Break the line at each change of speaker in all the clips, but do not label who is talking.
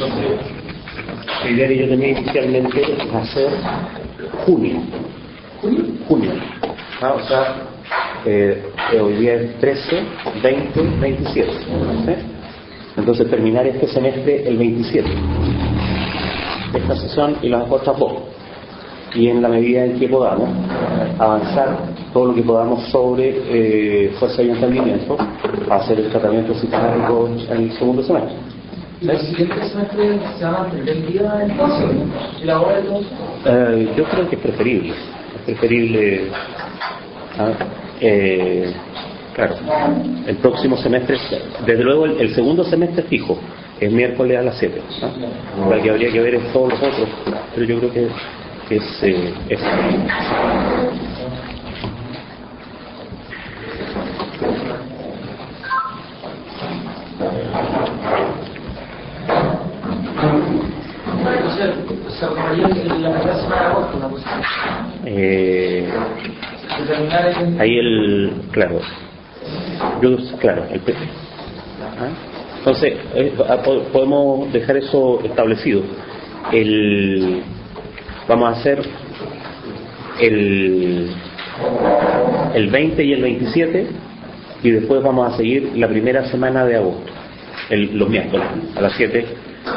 Entonces, la idea que yo tenía inicialmente va a ser junio. Junio. O sea, hoy día es 13, 20, 27. ¿Sí? Entonces terminar este semestre el 27. Esta sesión y las otras dos. Y en la medida en que podamos avanzar todo lo que podamos sobre fuerza y entendimiento, hacer el tratamiento psicológico en el segundo semestre.
¿Y el siguiente semestre se va a mantener el día entonces? ¿Y la hora entonces?
Yo creo que es preferible. Es preferible. Claro, el próximo semestre, desde luego el segundo semestre fijo, es miércoles a las 7. Igual que habría que ver en todos los otros, pero yo creo que es
se armaría en la primera semana de agosto una posición.
Ahí claro, entonces podemos dejar eso establecido. Vamos a hacer el 20 y el 27 y después vamos a seguir la primera semana de agosto, los miércoles a las 7.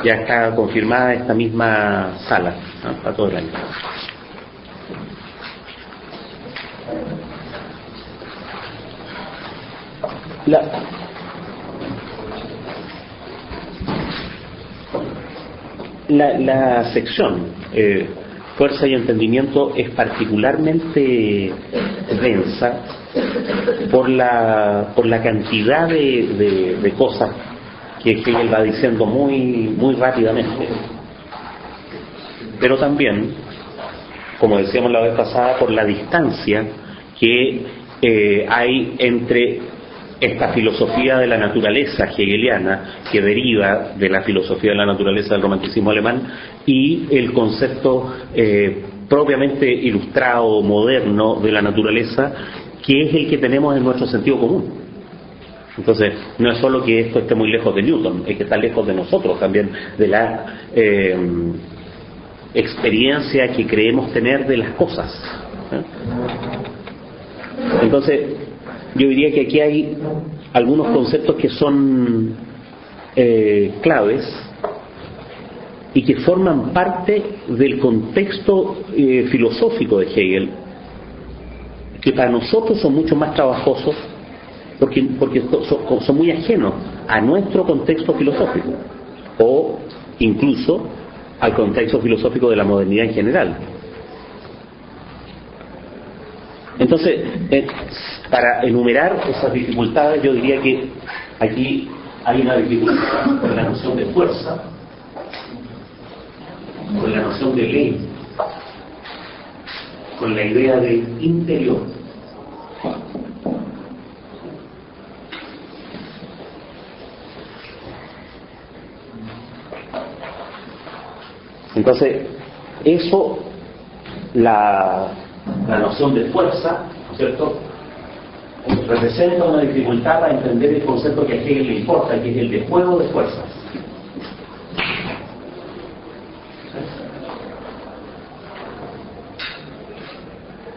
Ya está confirmada esta misma sala, ¿no? Para todo el año. La sección Fuerza y Entendimiento es particularmente densa por la cantidad de cosas que Hegel va diciendo muy rápidamente, pero también, como decíamos la vez pasada, por la distancia que hay entre esta filosofía de la naturaleza hegeliana, que deriva de la filosofía de la naturaleza del romanticismo alemán, y el concepto propiamente ilustrado, moderno de la naturaleza, que es el que tenemos en nuestro sentido común. Entonces, no es solo que esto esté muy lejos de Newton, es que está lejos de nosotros también, de la experiencia que creemos tener de las cosas. Entonces, yo diría que aquí hay algunos conceptos que son claves y que forman parte del contexto filosófico de Hegel, que para nosotros son mucho más trabajosos porque son muy ajenos a nuestro contexto filosófico o incluso al contexto filosófico de la modernidad en general. Entonces, para enumerar esas dificultades, yo diría que aquí hay una dificultad con la noción de fuerza, con la noción de ley, con la idea de interior. Entonces, eso, la noción de fuerza, ¿no es cierto?, representa una dificultad para entender el concepto que a Hegel le importa, que es el de juego de fuerzas.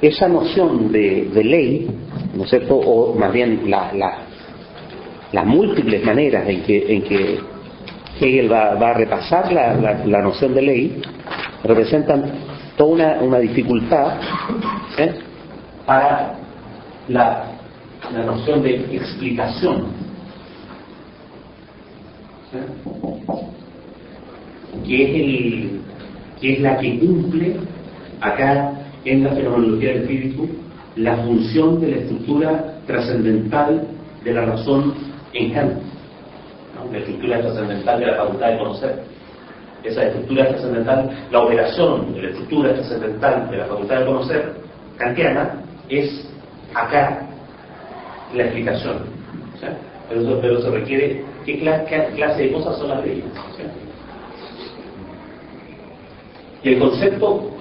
Esa noción de ley, ¿no es cierto?, o más bien las múltiples maneras en que Hegel va a repasar la noción de ley, representan toda una dificultad para la noción de explicación, que es la que cumple acá en la fenomenología del espíritu la función de la estructura trascendental de la razón en Kant, ¿no? La estructura trascendental de la facultad de conocer. Esa estructura trascendental, la operación de la estructura trascendental de la facultad de conocer kantiana es acá la explicación, ¿sí? Pero se requiere qué clase de cosas son las leyes, ¿sí? Y el concepto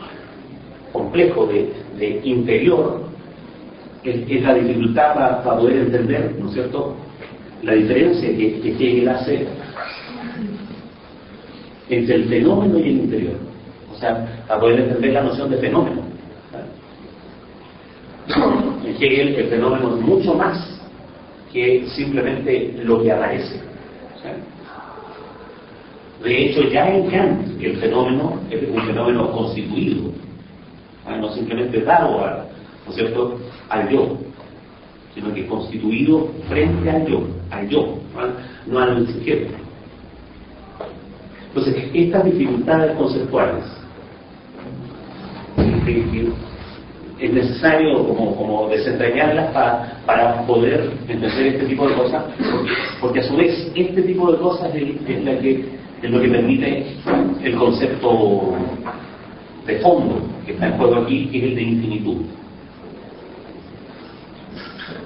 complejo de interior es la dificultad para poder entender, ¿no es cierto?, la diferencia que Hegel hace entre el fenómeno y el interior. O sea, para poder entender la noción de fenómeno. En Hegel el fenómeno es mucho más que simplemente lo que aparece. De hecho, ya en Kant el fenómeno es un fenómeno constituido, no simplemente dado ¿no es cierto?, al yo, sino que constituido frente al yo, no al sujeto. Entonces, estas dificultades conceptuales es necesario como desentrañarlas para poder entender este tipo de cosas, porque a su vez este tipo de cosas es lo que permite el concepto de fondo que está en juego aquí, que es el de infinitud.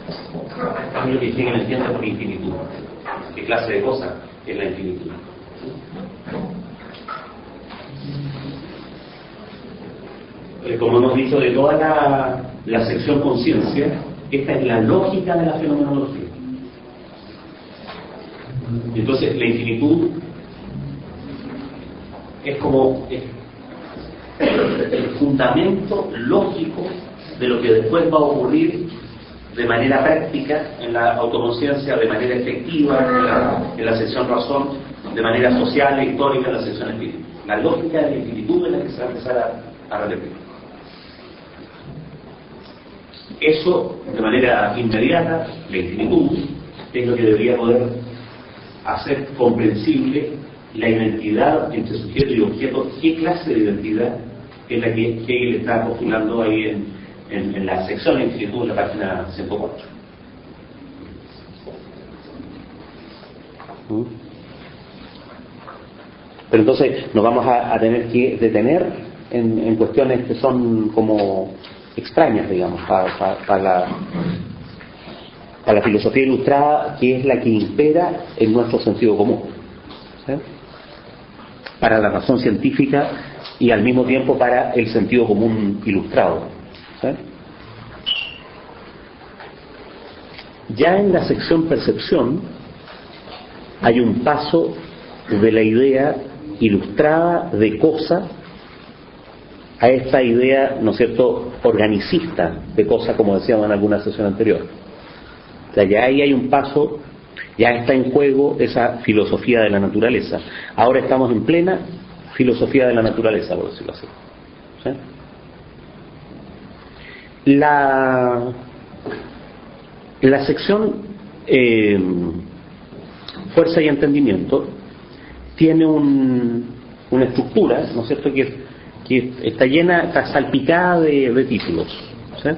Es lo que Hegel entiende por infinitud. ¿Qué clase de cosa es la infinitud? Como hemos dicho, de toda la sección conciencia, esta es la lógica de la fenomenología. Entonces, la infinitud es como el fundamento lógico de lo que después va a ocurrir de manera práctica en la autoconciencia, de manera efectiva en la sección razón, de manera social e histórica en la sección espíritu. La lógica de la infinitud es la que se va a empezar a repetir. Eso, de manera inmediata, la infinitud, es lo que debería poder hacer comprensible la identidad entre sujeto y objeto. ¿Qué clase de identidad es la que Hegel está postulando ahí en la sección de infinitud, en la página 104? Pero entonces nos vamos a tener que detener en cuestiones que son como extrañas, digamos, para la filosofía ilustrada, que es la que impera en nuestro sentido común, ¿sí?, para la razón científica y al mismo tiempo para el sentido común ilustrado, ¿sí? Ya en la sección percepción hay un paso de la idea ilustrada de cosa a esta idea, ¿no es cierto?, organicista de cosa, como decíamos en alguna sesión anterior. O sea, ya ahí hay un paso, ya está en juego esa filosofía de la naturaleza. Ahora estamos en plena filosofía de la naturaleza, por decirlo así, ¿sí? La sección fuerza y entendimiento tiene una estructura, ¿no es cierto?, que está llena, está salpicada de títulos, ¿sí?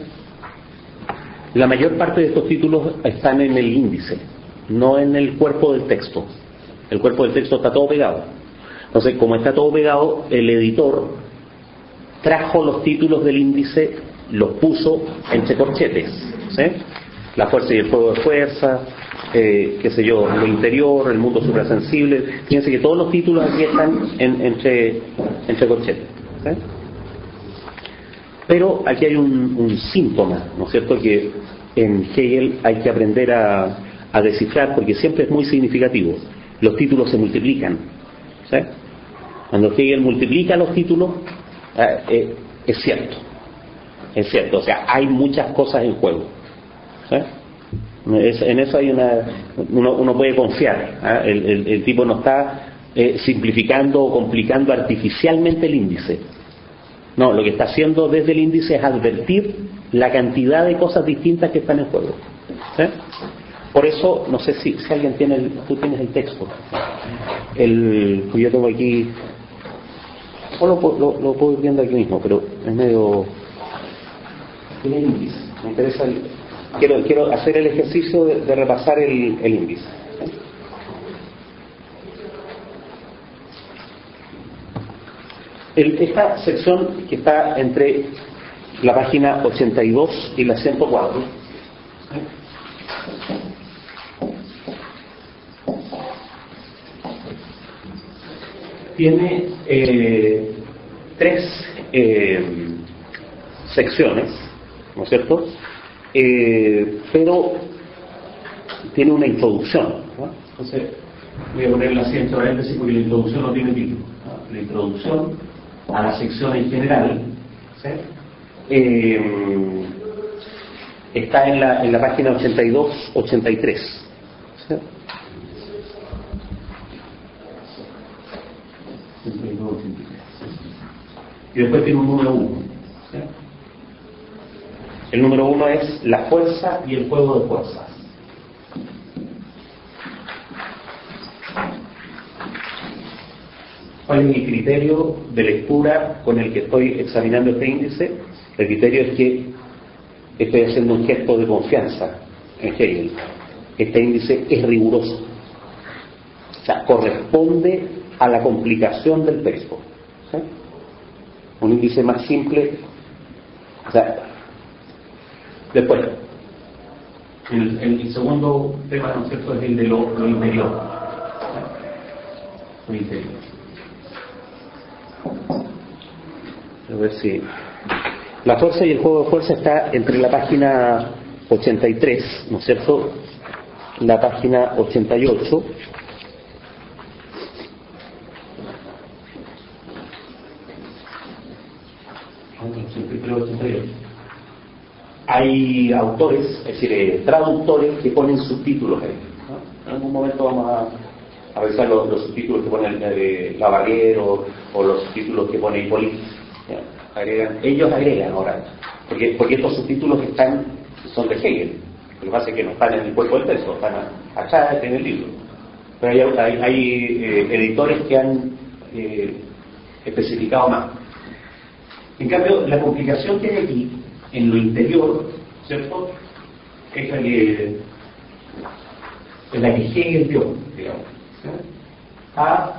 La mayor parte de estos títulos están en el índice, no en el cuerpo del texto. El cuerpo del texto está todo pegado. Entonces, como está todo pegado, el editor trajo los títulos del índice, los puso entre corchetes, ¿sí? La fuerza y el juego de fuerza, qué sé yo, lo interior, el mundo suprasensible. Fíjense que todos los títulos aquí están entre corchetes, ¿sí? Pero aquí hay un síntoma, ¿no es cierto?, que en Hegel hay que aprender a descifrar, porque siempre es muy significativo. Los títulos se multiplican, ¿sí? Cuando Hegel multiplica los títulos, es cierto, o sea, hay muchas cosas en juego, ¿sí? En eso hay uno puede confiar, ¿eh? El tipo no está simplificando o complicando artificialmente el índice. No, lo que está haciendo desde el índice es advertir la cantidad de cosas distintas que están en juego, ¿sí? Por eso, no sé si alguien tiene tú tienes el texto, yo tengo aquí, o lo puedo ir viendo aquí mismo, pero es medio, tiene el índice, me interesa, quiero hacer el ejercicio de repasar el índice, ¿sí? Esta sección que está entre la página 82 y la 104, tiene tres secciones, ¿no es cierto?, pero tiene una introducción, ¿no? Entonces, voy a ponerla así entre paréntesis porque la introducción no tiene título. La introducción a la sección en general, ¿sí? Está en la página 82-83. ¿Sí? 82, 83. Y después tiene un número 1. ¿Sí? El número 1 es la fuerza y el juego de fuerzas. ¿Cuál es mi criterio de lectura con el que estoy examinando este índice? El criterio es que estoy haciendo un gesto de confianza en Hegel. Este índice es riguroso. O sea, corresponde a la complicación del texto. ¿Sí? Un índice más simple. O sea, después, el segundo tema, ¿no es cierto?, es el de lo interior. Lo interior. A ver si... La fuerza y el juego de fuerza está entre la página 83, ¿no es cierto?, la página 88. Hay autores, es decir, traductores que ponen subtítulos ahí, ¿no? En algún momento vamos a revisar los subtítulos que pone Lavaguer o los subtítulos que pone Hippolyte. Ellos agregan ahora, porque estos subtítulos son de Hegel. Lo que pasa es que no están en el cuerpo del texto, están acá en el libro. Pero hay editores que han especificado más. En cambio, la complicación que hay aquí, en lo interior, ¿cierto?, es la que Hegel dio, digamos, ¿sí?, a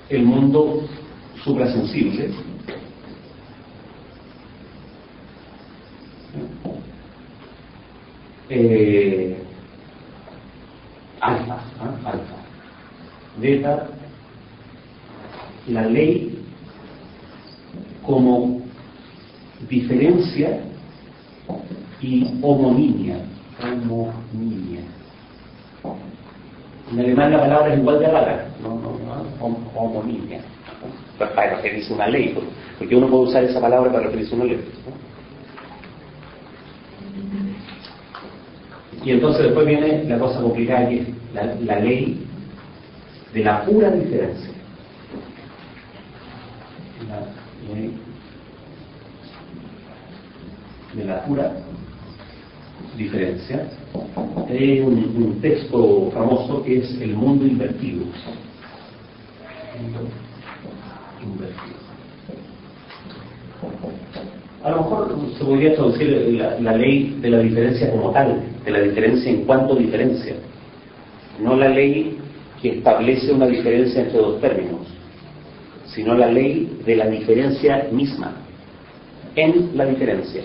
el mundo suprasensible, alfa, beta, la ley como diferencia y homonimia. En alemán la palabra es igual de rara, homonimia, para referirse a una ley, porque uno puede usar esa palabra para referirse a una ley, ¿no? Y entonces después viene la cosa complicada, que es la ley de la pura diferencia. La ley de la pura diferencia. Hay un texto famoso que es El mundo invertido. A lo mejor se podría traducir la ley de la diferencia como tal, de la diferencia en cuanto diferencia, no la ley que establece una diferencia entre dos términos, sino la ley de la diferencia misma, en la diferencia.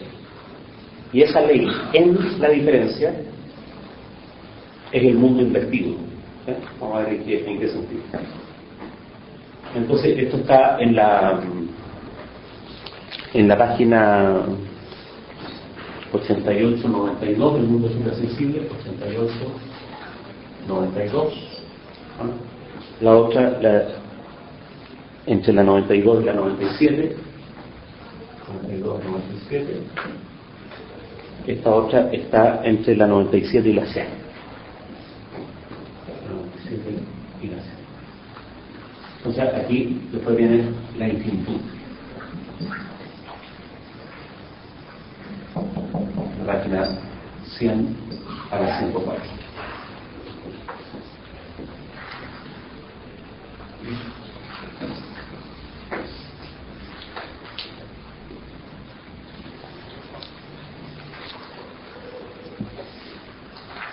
Y esa ley en la diferencia es el mundo invertido. ¿Eh? Vamos a ver en qué sentido. Entonces, esto está en la página 88-92 del mundo suprasensible, 88-92. La otra, entre la 92 y la 97. 92 y 97. Esta otra está entre la 97 y la 100. La 97 y la 100. Entonces aquí después viene la infinitud. La página 100 a la 104.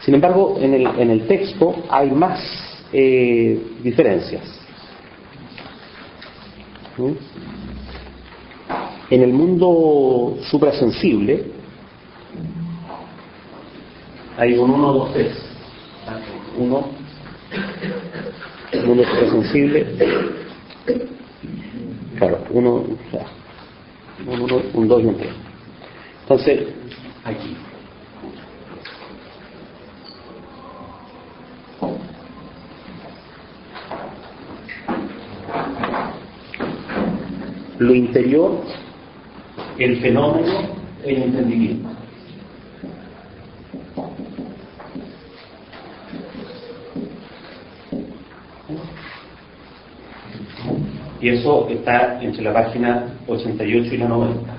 Sin embargo, en el texto hay más diferencias. En el mundo suprasensible hay un 1, 2, 3. Uno, el mundo suprasensible, claro, un 2 y un 3. Entonces, aquí. lo interior, el fenómeno, el entendimiento. Y eso está entre la página 88 y la 90.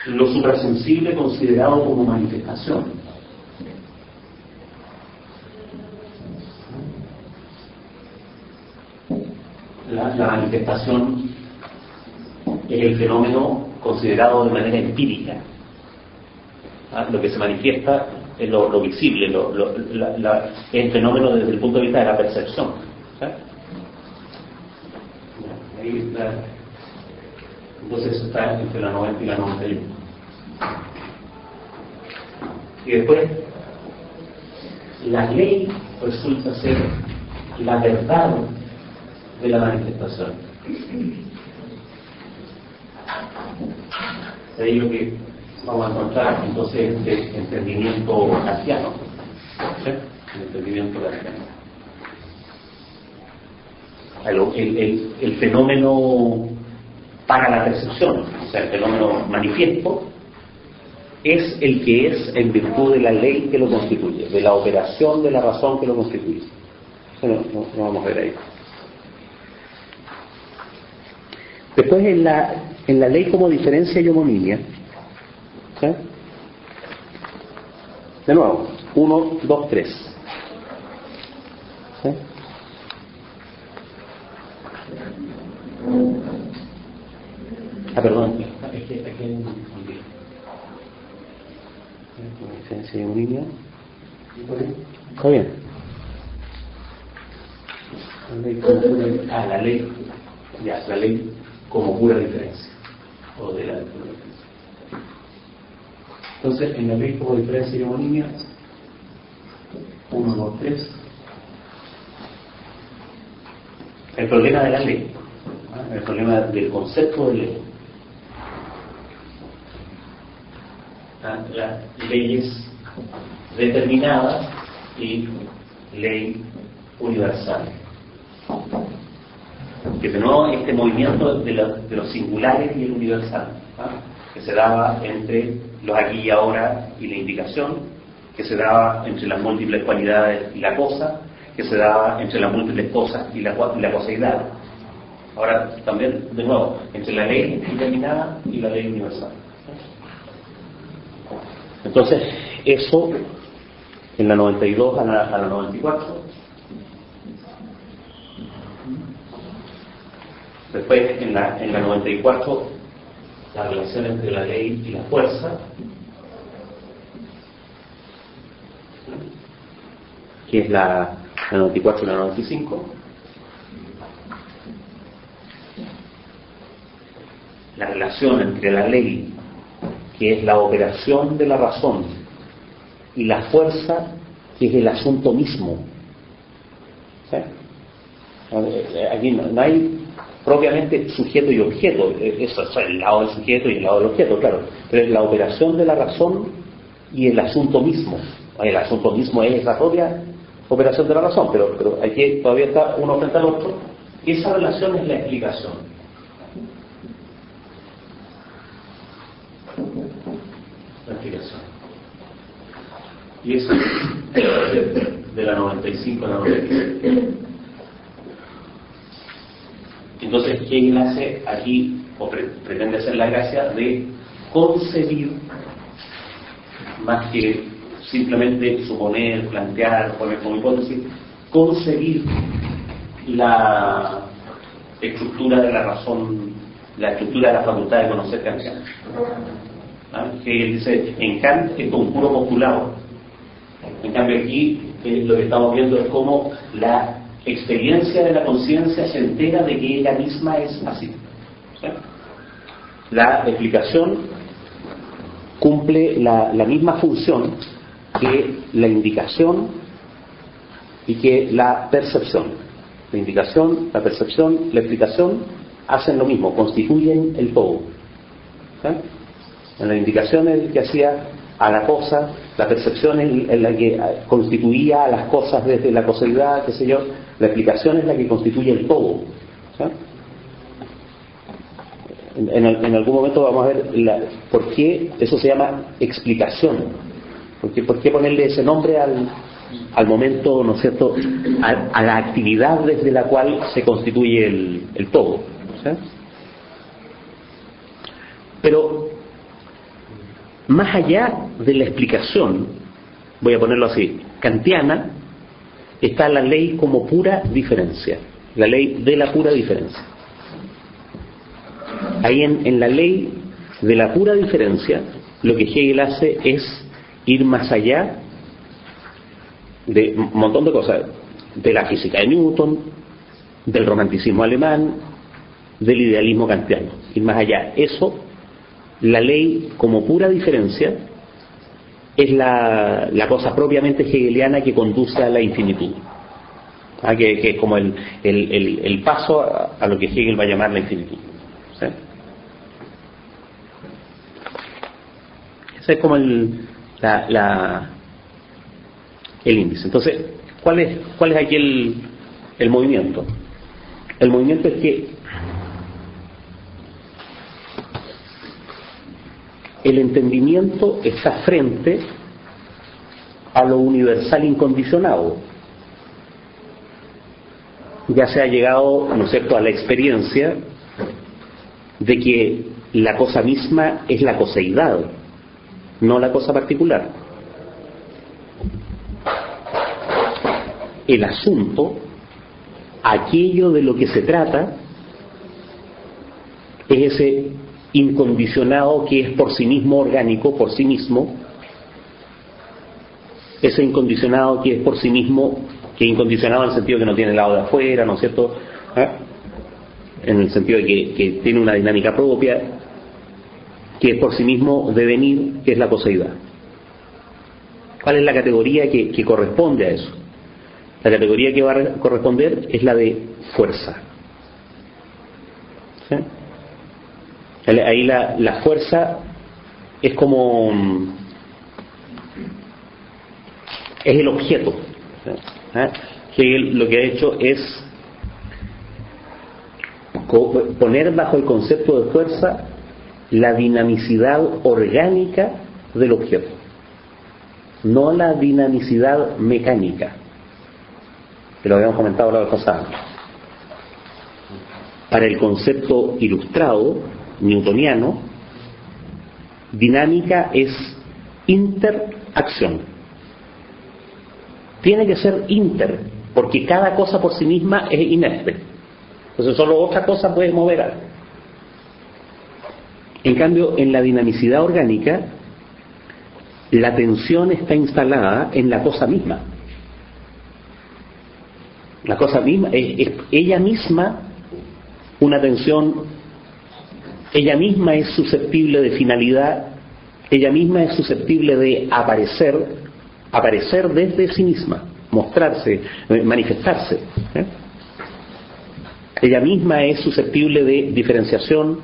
Lo suprasensible considerado como manifestación. La manifestación es el fenómeno considerado de manera empírica. Lo que se manifiesta es lo visible, el fenómeno desde el punto de vista de la percepción. Ahí está. Entonces está entre la 90 y la 91. Y después, la ley resulta ser la verdad de la manifestación. De ahí lo que vamos a encontrar entonces este entendimiento kantiano. ¿Sí? El entendimiento kantiano. El fenómeno para la percepción, o sea, el fenómeno manifiesto, es el que es en virtud de la ley que lo constituye, de la operación de la razón que lo constituye. Bueno, no vamos a ver ahí. Después en la ley como diferencia y homonimia, ¿sí? De nuevo, 1, 2, 3. ¿Sí? Perdón, es que aquí hay un lío. Diferencia y homonimia. ¿Está bien? La ley, la ley como pura diferencia, o de la diferencia. Entonces, en la ley como diferencia y homonimia, 1, 2, 3, el problema de la ley, el problema del concepto de ley. Las leyes determinadas y ley universal. Que de nuevo este movimiento de los singulares y el universal, que se daba entre los aquí y ahora y la indicación, que se daba entre las múltiples cualidades y la cosa, que se daba entre las múltiples cosas y la coseidad. Ahora también, de nuevo, entre la ley determinada y la ley universal. Entonces, eso en la 92 a la 94. Después, en la 94, la relación entre la ley y la fuerza, que es la 94 y la 95. La relación entre la ley, que es la operación de la razón, y la fuerza, que es el asunto mismo. ¿Sí? Aquí no hay propiamente sujeto y objeto, eso es el lado del sujeto y el lado del objeto, claro, pero es la operación de la razón y el asunto mismo. El asunto mismo es la propia operación de la razón, pero aquí todavía está uno frente al otro. Esa relación es la explicación. La explicación. Y eso es de la 95 a la 96. Entonces, ¿quién hace aquí, o pretende hacer la gracia de concebir, más que simplemente suponer, plantear, poner como hipótesis, concebir la estructura de la razón, la estructura de la facultad de conocer kantiana? Que él dice, en Kant esto es un puro postulado. En cambio aquí lo que estamos viendo es cómo la experiencia de la conciencia se entera de que ella misma es así. ¿Sí? La explicación cumple la misma función que la indicación y que la percepción. La indicación, la percepción, la explicación hacen lo mismo, constituyen el todo. ¿Sí? En la indicación es el que hacía a la cosa La percepción es la que constituía a las cosas desde la causalidad, qué sé yo. La explicación es la que constituye el todo. ¿Sí? En algún momento vamos a ver por qué eso se llama explicación. ¿Por qué ponerle ese nombre al momento, ¿no es cierto?, a la actividad desde la cual se constituye el todo. ¿Sí? Pero más allá de la explicación, voy a ponerlo así, kantiana, está la ley como pura diferencia, la ley de la pura diferencia. Ahí en la ley de la pura diferencia, lo que Hegel hace es ir más allá de un montón de cosas, de la física de Newton, del romanticismo alemán, del idealismo kantiano, ir más allá. Eso, la ley como pura diferencia, es la cosa propiamente hegeliana que conduce a la infinitud, que es como el paso a lo que Hegel va a llamar la infinitud. ¿Sí? Ese es como el índice. Entonces, ¿cuál es aquí el movimiento? El movimiento es que el entendimiento está frente a lo universal incondicionado. Ya se ha llegado, ¿no es cierto?, a la experiencia de que la cosa misma es la coseidad, no la cosa particular. El asunto, aquello de lo que se trata, es ese incondicionado que es por sí mismo orgánico, por sí mismo, ese incondicionado que es por sí mismo, que es incondicionado en el sentido que no tiene el lado de afuera, ¿no es cierto?, en el sentido de que tiene una dinámica propia, que es por sí mismo devenir, que es la coseidad. ¿Cuál es la categoría que corresponde a eso? La categoría que va a corresponder es la de fuerza. ¿Sí? Ahí la fuerza es como es el objeto. Hegel lo que ha hecho es poner bajo el concepto de fuerza la dinamicidad orgánica del objeto, no la dinamicidad mecánica, que lo habíamos comentado la vez pasada. Para el concepto ilustrado newtoniano, dinámica es interacción. Tiene que ser inter, porque cada cosa por sí misma es inerte. Entonces solo otra cosa puede mover algo. En cambio, en la dinamicidad orgánica, la tensión está instalada en la cosa misma. La cosa misma es ella misma una tensión, ella misma es susceptible de finalidad, ella misma es susceptible de aparecer desde sí misma, mostrarse, manifestarse. Ella misma es susceptible de diferenciación.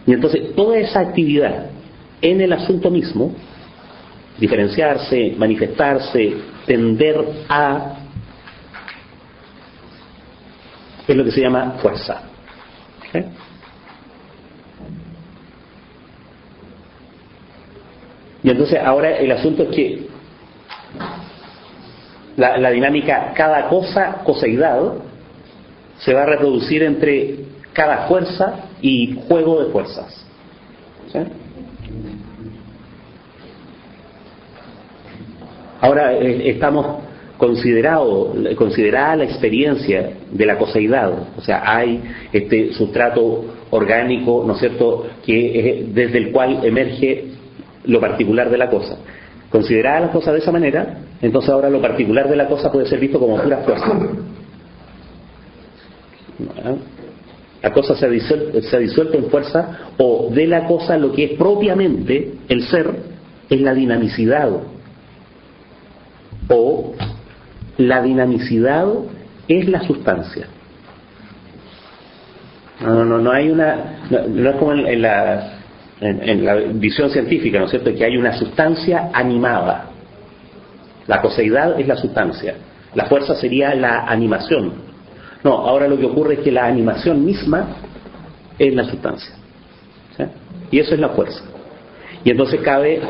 Y entonces toda esa actividad en el asunto mismo, diferenciarse, manifestarse, tender a, es lo que se llama fuerza. ¿Sí? Y entonces ahora el asunto es que la dinámica cada cosa, coseidad, se va a reproducir entre cada fuerza y juego de fuerzas. ¿Sí? Ahora estamos considerada la experiencia de la coseidad, o sea, hay este sustrato orgánico, ¿no es cierto?, que es desde el cual emerge lo particular de la cosa. Considerada la cosa de esa manera, entonces ahora lo particular de la cosa puede ser visto como pura fuerza. La cosa se ha disuelto en fuerza, o de la cosa lo que es propiamente el ser es la dinamicidad, o la dinamicidad es la sustancia. No hay una, no es como en en la visión científica, ¿no es cierto?, que hay una sustancia animada. La coseidad es la sustancia, la fuerza sería la animación. No, ahora lo que ocurre es que la animación misma es la sustancia, ¿sí? Y eso es la fuerza. Y entonces cabe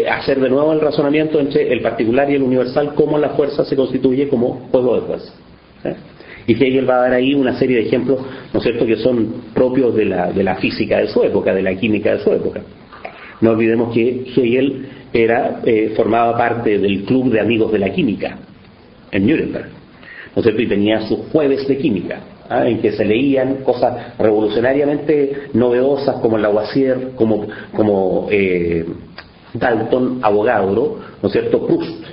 hacer de nuevo el razonamiento entre el particular y el universal, cómo la fuerza se constituye como juego de fuerza, ¿sí? Y Hegel va a dar ahí una serie de ejemplos, ¿no es cierto?, que son propios de la física de su época, de la química de su época. No olvidemos que Hegel formaba parte del club de amigos de la química en Nuremberg, ¿no es cierto?, y tenía sus jueves de química, en que se leían cosas revolucionariamente novedosas como Lavoisier, como Dalton, Avogadro, ¿no es cierto?, Proust.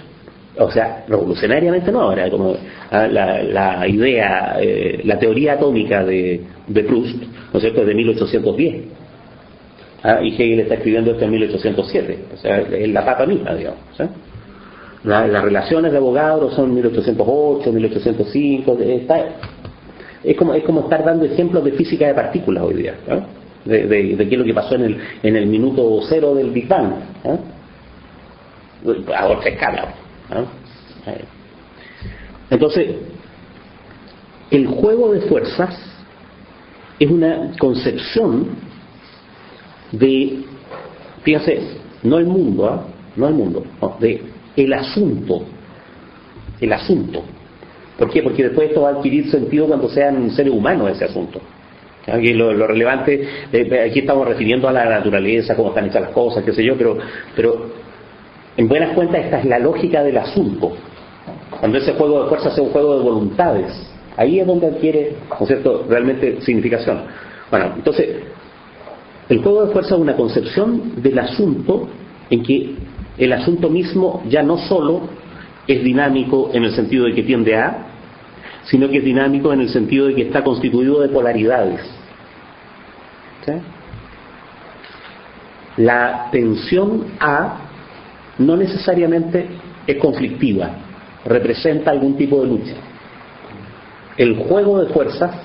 O sea, revolucionariamente no, era como la idea, la teoría atómica de Proust, ¿no es cierto?, es de 1810. Y Hegel está escribiendo esto en 1807, o sea, es la papa misma, digamos, ¿sí? Las relaciones de Avogadro son 1808, 1805, es como estar dando ejemplos de física de partículas hoy día, ¿no?, de qué es lo que pasó en el minuto cero del Big Bang, ¿no?, a otra escala, ¿no? Entonces, el juego de fuerzas es una concepción de, fíjense, no el mundo, de el asunto. ¿Por qué? Porque después esto va a adquirir sentido cuando sean seres humanos ese asunto. Aquí lo relevante, aquí estamos refiriendo a la naturaleza, cómo están hechas las cosas, qué sé yo, pero en buenas cuentas esta es la lógica del asunto. Cuando ese juego de fuerzas es un juego de voluntades, ahí es donde adquiere, ¿no es cierto?, realmente significación. Bueno, entonces, el juego de fuerzas es una concepción del asunto en que el asunto mismo ya no solo es dinámico en el sentido de que tiende a, sino que es dinámico en el sentido de que está constituido de polaridades, ¿sí? La tensión A no necesariamente es conflictiva, representa algún tipo de lucha. El juego de fuerzas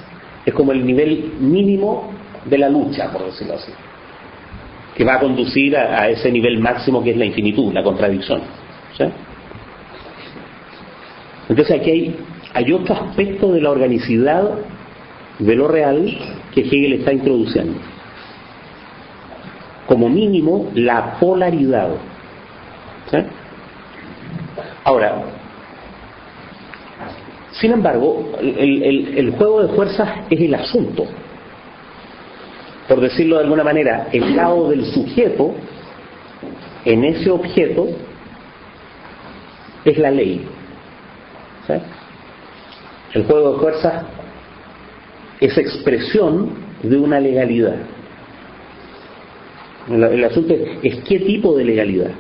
es como el nivel mínimo de la lucha, por decirlo así, que va a conducir a ese nivel máximo que es la infinitud, la contradicción, ¿sí? Entonces aquí hay otro aspecto de la organicidad de lo real que Hegel está introduciendo. Como mínimo, la polaridad, ¿sí? Ahora, sin embargo, el juego de fuerzas es el asunto. Por decirlo de alguna manera, el lado del sujeto en ese objeto es la ley, ¿sí? El juego de fuerzas es expresión de una legalidad. El asunto es qué tipo de legalidad.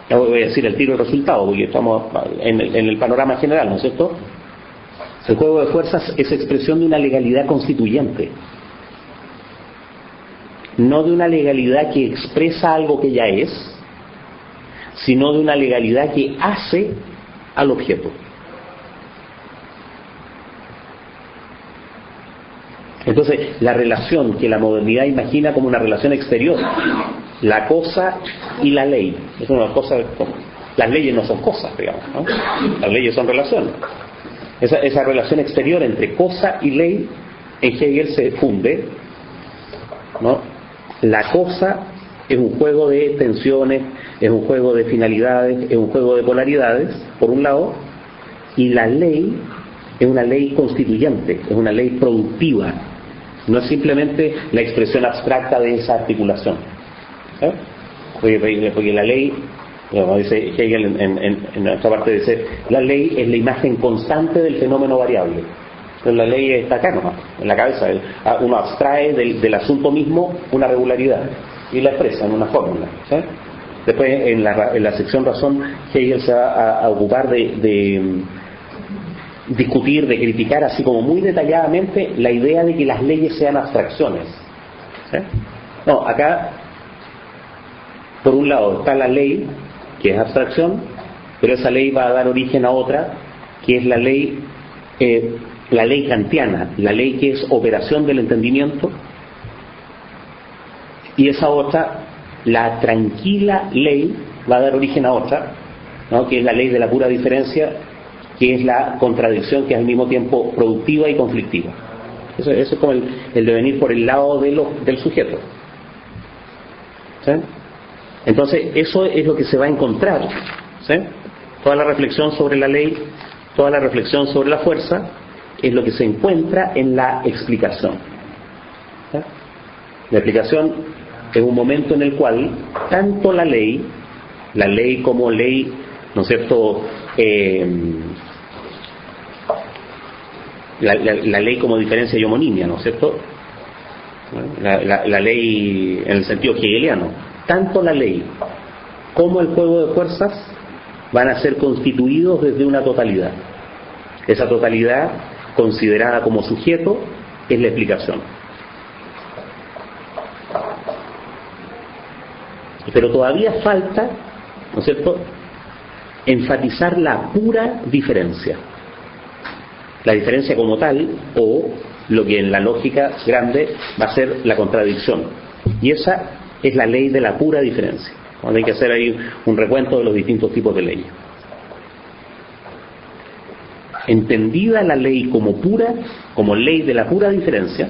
Ya voy a decir el tiro del resultado, porque estamos en el panorama general, ¿no es cierto? El juego de fuerzas es expresión de una legalidad constituyente, no de una legalidad que expresa algo que ya es, sino de una legalidad que hace al objeto. Entonces, la relación que la modernidad imagina como una relación exterior, la cosa y la ley, es una cosa. Las leyes no son cosas, digamos, ¿no? Las leyes son relaciones. Esa relación exterior entre cosa y ley en Hegel se funde, ¿no? La cosa es un juego de tensiones, es un juego de finalidades, es un juego de polaridades, por un lado, y la ley es una ley constituyente, es una ley productiva, no es simplemente la expresión abstracta de esa articulación, ¿eh? Porque la ley, como dice Hegel en esta parte, dice, la ley es la imagen constante del fenómeno variable. Entonces la ley está acá nomás, en la cabeza. Uno abstrae del asunto mismo una regularidad y la expresa en una fórmula, ¿sí? Después en la sección razón Hegel se va a ocupar de discutir, de criticar así como muy detalladamente la idea de que las leyes sean abstracciones, ¿sí? No, acá por un lado está la ley, que es abstracción, pero esa ley va a dar origen a otra, que es la ley kantiana, la ley que es operación del entendimiento, y esa otra, la tranquila ley, va a dar origen a otra, ¿no? Que es la ley de la pura diferencia, que es la contradicción que es al mismo tiempo productiva y conflictiva. Eso es como el devenir por el lado del sujeto. ¿Sí? Entonces, eso es lo que se va a encontrar. ¿Sí? Toda la reflexión sobre la ley, toda la reflexión sobre la fuerza, es lo que se encuentra en la explicación. ¿Sí? La explicación es un momento en el cual tanto la ley como ley, ¿no es cierto?, la ley como diferencia y homonimia, ¿no es cierto?, la ley en el sentido hegeliano, tanto la ley como el juego de fuerzas van a ser constituidos desde una totalidad. Esa totalidad, considerada como sujeto, es la explicación. Pero todavía falta, ¿no es cierto?, enfatizar la pura diferencia. La diferencia como tal, o lo que en la lógica grande va a ser la contradicción. Y esa es la ley de la pura diferencia. Hay que hacer ahí un recuento de los distintos tipos de leyes. Entendida la ley como pura, como ley de la pura diferencia,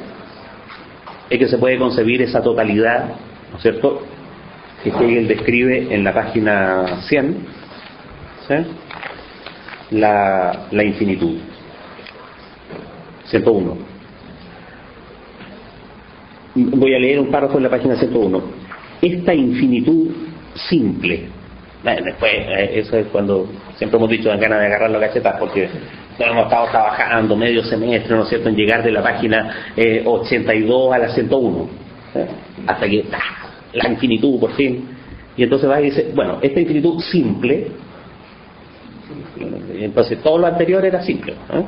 es que se puede concebir esa totalidad, ¿no es cierto?, que Hegel describe en la página 100, ¿sí?, la infinitud. 101. Voy a leer un párrafo en la página 101. Esta infinitud simple. Después, eso es cuando siempre hemos dicho, dan ganas de agarrar los cachetas, porque hemos estado trabajando medio semestre, ¿no es cierto?, en llegar de la página 82 a la 101, ¿sí?, hasta que la infinitud por fin. Y entonces va y dice, bueno, esta infinitud simple, entonces todo lo anterior era simple, ¿eh?,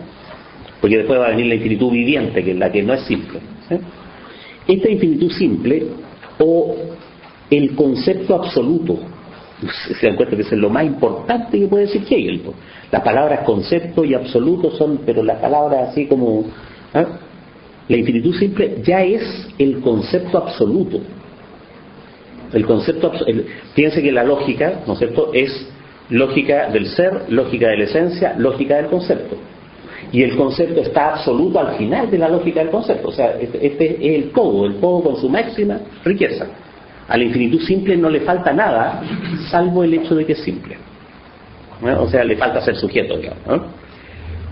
porque después va a venir la infinitud viviente, que es la que no es simple, ¿sí? Esta infinitud simple, o el concepto absoluto, se dan cuenta que es lo más importante que puede decir Hegel. Las palabras concepto y absoluto son, pero las palabras así como, ¿eh?, la infinitud simple ya es el concepto absoluto. El concepto, fíjense que la lógica, ¿no es cierto?, es lógica del ser, lógica de la esencia, lógica del concepto. Y el concepto está absoluto al final de la lógica del concepto. O sea, este es el todo con su máxima riqueza. A la infinitud simple no le falta nada, salvo el hecho de que es simple. ¿No? O sea, le falta ser sujeto, digamos, ¿no?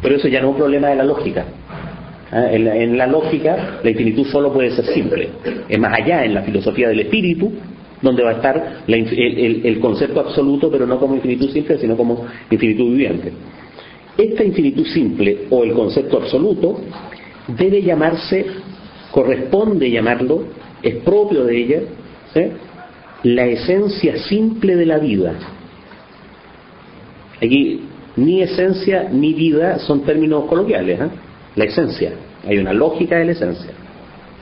Pero eso ya no es un problema de la lógica. En la lógica, la infinitud solo puede ser simple. Es más allá, en la filosofía del espíritu, donde va a estar el concepto absoluto, pero no como infinitud simple, sino como infinitud viviente. Esta infinitud simple, o el concepto absoluto, debe llamarse, corresponde llamarlo, es propio de ella, ¿sí?, la esencia simple de la vida. Aquí, ni esencia ni vida son términos coloquiales, ¿eh? La esencia, hay una lógica de la esencia.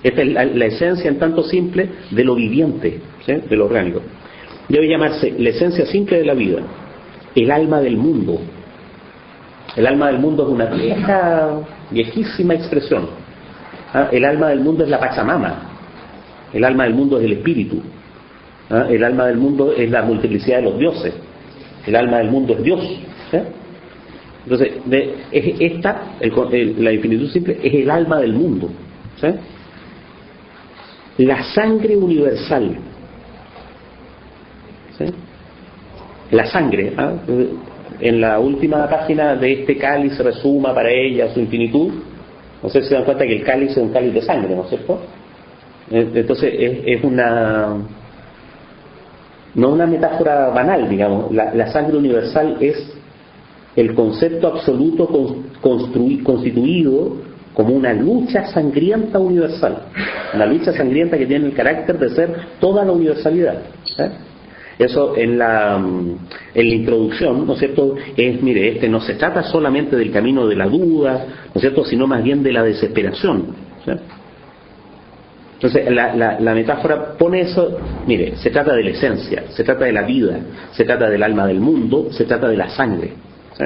Esta es la esencia en tanto simple de lo viviente, ¿sí?, de lo orgánico. Debe llamarse la esencia simple de la vida, el alma del mundo. El alma del mundo es una viejísima expresión. El alma del mundo es la Pachamama. El alma del mundo es el espíritu. El alma del mundo es la multiplicidad de los dioses. El alma del mundo es Dios. ¿Sí? Entonces, la infinitud simple es el alma del mundo. ¿Sí? La sangre universal. ¿Sí? La sangre, en la última página de este cáliz resuma para ella su infinitud. No sé si se dan cuenta que el cáliz es un cáliz de sangre, ¿no es cierto? Entonces es no una metáfora banal, digamos. La sangre universal es el concepto absoluto constituido como una lucha sangrienta universal, una lucha sangrienta que tiene el carácter de ser toda la universalidad, ¿eh? Eso en la introducción, ¿no es cierto?, mire, no se trata solamente del camino de la duda, ¿no es cierto?, sino más bien de la desesperación, ¿sí? Entonces la metáfora pone eso, mire, se trata de la esencia, se trata de la vida, se trata del alma del mundo, se trata de la sangre, ¿sí?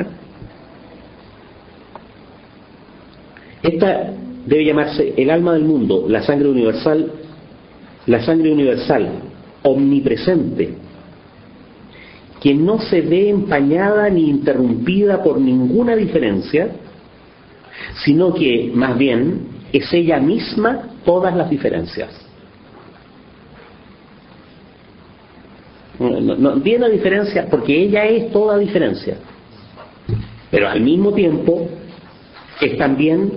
Esta debe llamarse el alma del mundo, la sangre universal, la sangre universal, omnipresente, que no se ve empañada ni interrumpida por ninguna diferencia, sino que más bien es ella misma todas las diferencias. No tiene una diferencia porque ella es toda diferencia, pero al mismo tiempo es también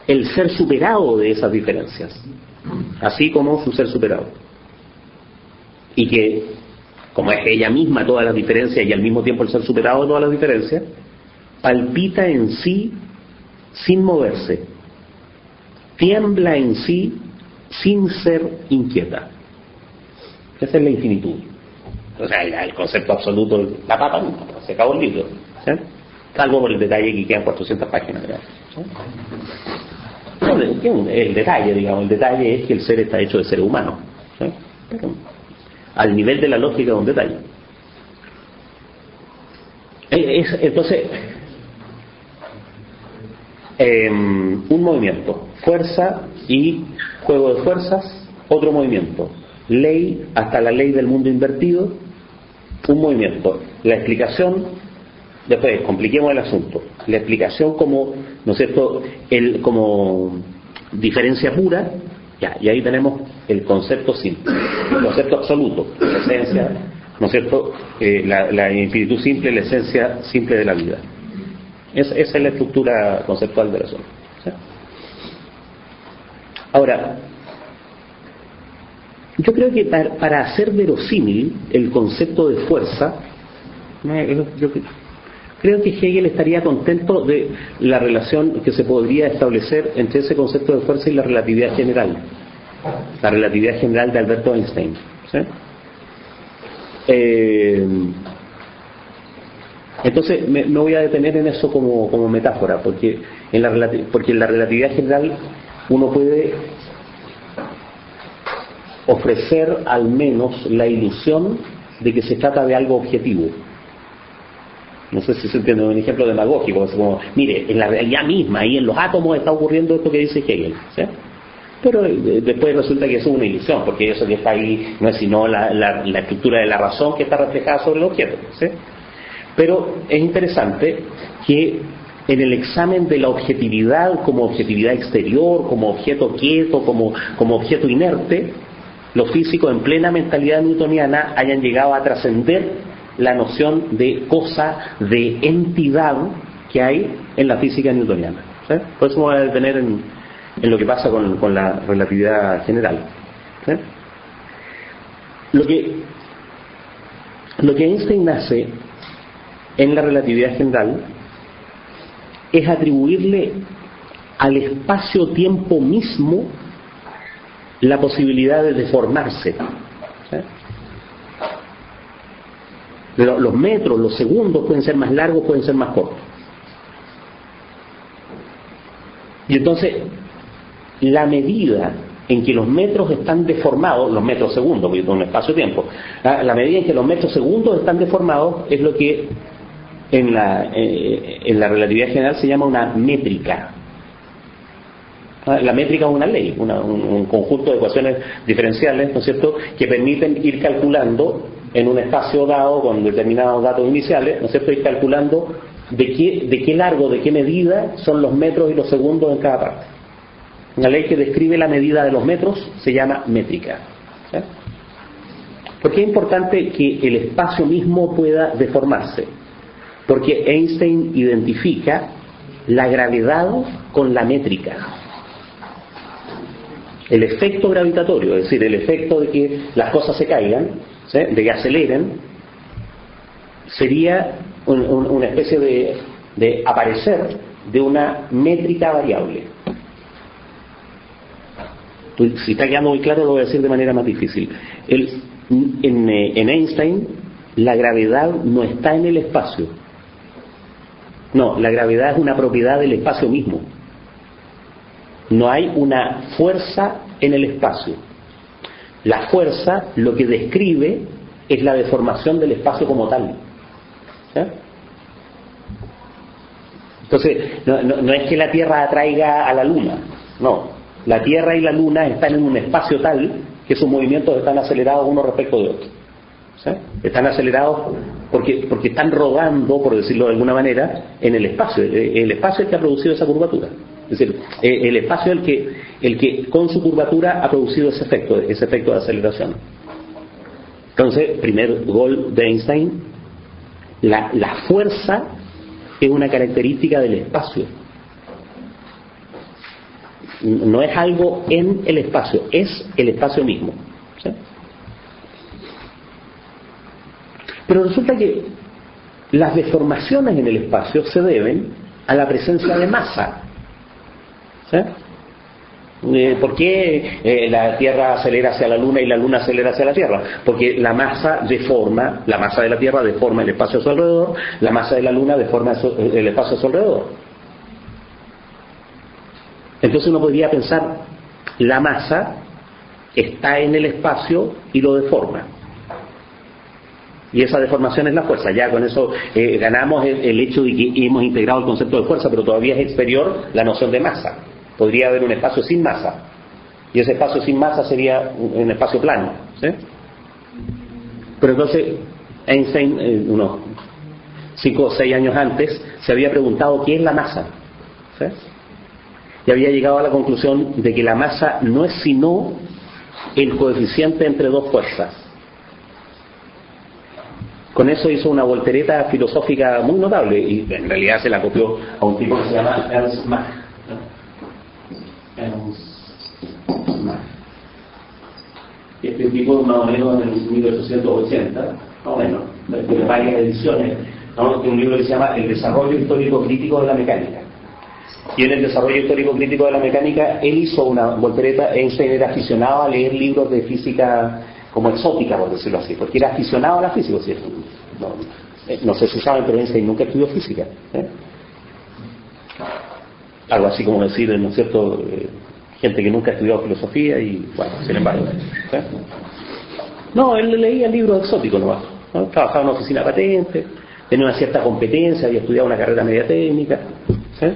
el ser superado de esas diferencias, así como su ser superado, y que como es ella misma todas las diferencias y al mismo tiempo el ser superado de todas las diferencias, palpita en sí sin moverse, tiembla en sí sin ser inquieta. Esa es la infinitud. O sea, el concepto absoluto, la papa, se acabó el libro, ¿sí? Salvo por el detalle que quedan 400 páginas, ¿sí? El detalle, digamos, el detalle es que el ser está hecho de seres humanos, ¿sí? Pero al nivel de la lógica de un detalle. Entonces, un movimiento, fuerza y juego de fuerzas, otro movimiento, ley hasta la ley del mundo invertido, un movimiento, la explicación, después compliquemos el asunto, la explicación como, ¿no es cierto?, como diferencia pura, ya, y ahí tenemos el concepto simple, el concepto absoluto, la esencia, ¿no es cierto?, la infinitud simple, la esencia simple de la vida. Esa es la estructura conceptual del asunto, ¿sí? Ahora, yo creo que para hacer verosímil el concepto de fuerza, yo creo que Hegel estaría contento de la relación que se podría establecer entre ese concepto de fuerza y la relatividad general de Alberto Einstein, ¿sí? Entonces me voy a detener en eso como metáfora, porque en la relatividad general uno puede ofrecer al menos la ilusión de que se trata de algo objetivo. No sé si se entiende, un ejemplo demagógico, es como, mire, en la realidad misma, ahí en los átomos está ocurriendo esto que dice Hegel, ¿sí? Pero después resulta que eso es una ilusión, porque eso que está ahí no es sino la estructura de la razón que está reflejada sobre el objeto, ¿sí? Pero es interesante que en el examen de la objetividad como objetividad exterior, como objeto quieto, como objeto inerte, los físicos en plena mentalidad newtoniana hayan llegado a trascender la noción de cosa, de entidad que hay en la física newtoniana, ¿sí? Por eso me voy a detener en lo que pasa con la relatividad general, ¿sí? Lo que Einstein hace en la relatividad general es atribuirle al espacio-tiempo mismo la posibilidad de deformarse, ¿sí? Los metros, los segundos pueden ser más largos, pueden ser más cortos. Y entonces, la medida en que los metros están deformados, los metros segundos, porque es un espacio-tiempo, la medida en que los metros segundos están deformados es lo que en la relatividad general se llama una métrica. La métrica es una ley, un conjunto de ecuaciones diferenciales, ¿no es cierto?, que permiten ir calculando en un espacio dado con determinados datos iniciales, ¿no es cierto?, ir calculando de qué largo, de qué medida son los metros y los segundos en cada parte. Una ley que describe la medida de los metros se llama métrica, ¿sí? ¿Por qué es importante que el espacio mismo pueda deformarse? Porque Einstein identifica la gravedad con la métrica. El efecto gravitatorio, es decir, el efecto de que las cosas se caigan, ¿sí?, de que aceleren, sería una especie de aparecer de una métrica variable. Si está quedando muy claro, lo voy a decir de manera más difícil. En Einstein, la gravedad no está en el espacio. No, la gravedad es una propiedad del espacio mismo. No hay una fuerza en el espacio. La fuerza lo que describe es la deformación del espacio como tal, ¿sí? Entonces, no es que la Tierra atraiga a la Luna, no. La Tierra y la Luna están en un espacio tal que sus movimientos están acelerados uno respecto de otro. ¿Sí? Están acelerados porque están rodando, por decirlo de alguna manera, en el espacio. El espacio es el que ha producido esa curvatura. Es decir, el espacio es el que con su curvatura ha producido ese efecto de aceleración. Entonces, primer gol de Einstein, la fuerza es una característica del espacio. No es algo en el espacio, es el espacio mismo. ¿Sí? Pero resulta que las deformaciones en el espacio se deben a la presencia de masa. ¿Sí? ¿Por qué la Tierra acelera hacia la Luna y la Luna acelera hacia la Tierra? Porque la masa de la Tierra deforma el espacio a su alrededor, la masa de la Luna deforma el espacio a su alrededor. Entonces uno podría pensar, la masa está en el espacio y lo deforma. Y esa deformación es la fuerza. Ya con eso ganamos el hecho de que hemos integrado el concepto de fuerza, pero todavía es exterior la noción de masa. Podría haber un espacio sin masa, y ese espacio sin masa sería un espacio plano. ¿Sí? Pero entonces Einstein, unos 5 o 6 años antes, se había preguntado ¿qué es la masa? ¿Sí? Y había llegado a la conclusión de que la masa no es sino el coeficiente entre dos fuerzas. Con eso hizo una voltereta filosófica muy notable, y en realidad se la copió a un tipo que se llama Ernst Mach. Este tipo más o menos en el 1880, más o menos, tiene varias ediciones, ¿no? Tiene un libro que se llama El desarrollo histórico crítico de la mecánica. Y en el desarrollo histórico crítico de la mecánica él hizo una voltereta. Einstein era aficionado a leer libros de física como exótica, por decirlo así, porque era aficionado a la física. ¿Sí? No sé si saben, pero Einstein nunca estudió física. Algo así como decir, ¿no es cierto?, gente que nunca estudió filosofía y, bueno, sin embargo. ¿Sí? No, él leía libros exóticos nomás, ¿no? Trabajaba en una oficina de patentes, tenía una cierta competencia, había estudiado una carrera media técnica. ¿Sí?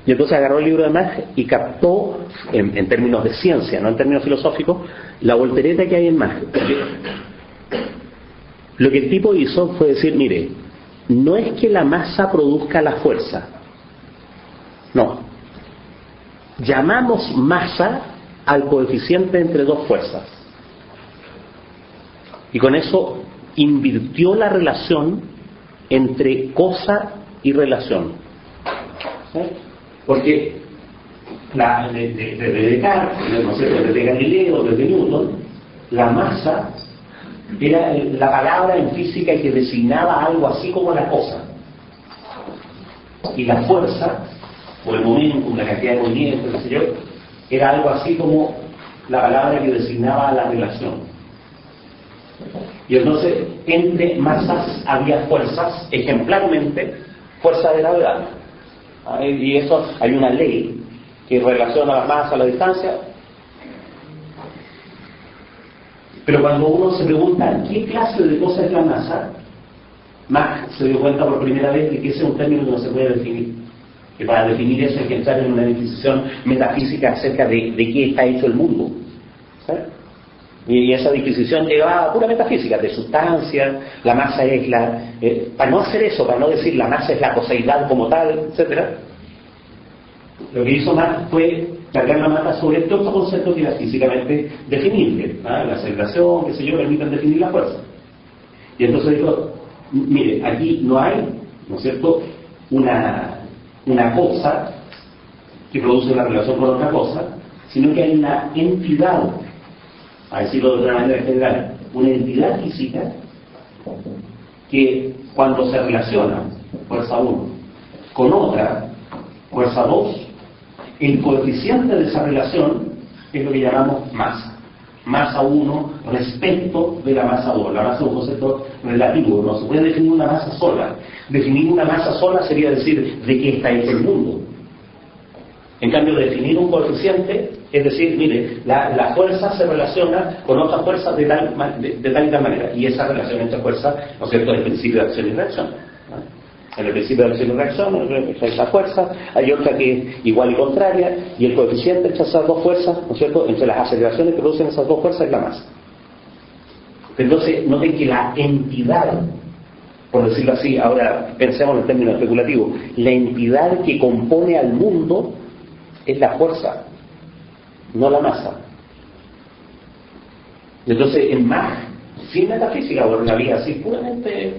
Y entonces agarró el libro de Mach y captó, en términos de ciencia, no en términos filosóficos, la voltereta que hay en Mach. Lo que el tipo hizo fue decir, mire, no es que la masa produzca la fuerza, no. Llamamos masa al coeficiente entre dos fuerzas. Y con eso invirtió la relación entre cosa y relación. ¿Sí? Porque desde Descartes, no sé, desde Galileo, desde Newton, la masa era la palabra en física que designaba algo así como la cosa. Y la fuerza, o el momentum, la cantidad de movimiento, qué sé yo, era algo así como la palabra que designaba la relación. Y entonces, entre masas había fuerzas, ejemplarmente, fuerza de gravedad. Y eso, hay una ley que relaciona las masas a la distancia. Pero cuando uno se pregunta ¿qué clase de cosa es la masa?, Mach se dio cuenta por primera vez de que ese es un término que no se puede definir. Que para definir eso hay que entrar en una discusión metafísica acerca de qué está hecho el mundo. ¿Sí? Y esa disquisición lleva a pura metafísica, de sustancia, la masa es la... para no hacer eso, para no decir la masa es la coseidad como tal, etcétera, lo que hizo Mach fue cargar la masa sobre todos estos conceptos que eran físicamente definibles, ¿ah? La aceleración, qué sé yo, permiten definir la fuerza. Y entonces dijo, mire, aquí no hay, ¿no es cierto?, una cosa que produce una relación con otra cosa, sino que hay una entidad, a decirlo de otra manera general, una entidad física que cuando se relaciona fuerza 1 con otra, fuerza 2, el coeficiente de esa relación es lo que llamamos masa. Masa 1 respecto de la masa 2. La masa es un concepto relativo, no se puede definir una masa sola. Definir una masa sola sería decir de qué está hecho el mundo. En cambio, definir un coeficiente es decir, mire, la fuerza se relaciona con otras fuerzas de tal y tal manera, y esa relación entre fuerzas, ¿no es cierto?, es el principio de acción y reacción, ¿no? En el principio de acción y reacción es la fuerza, hay otra que es igual y contraria, y el coeficiente entre esas dos fuerzas, ¿no es cierto?, entre las aceleraciones que producen esas dos fuerzas es la masa. Entonces, noten que la entidad, por decirlo así, ahora pensemos en términos especulativos, la entidad que compone al mundo es la fuerza, no la masa. Entonces, en más, sin metafísica, por una vía así puramente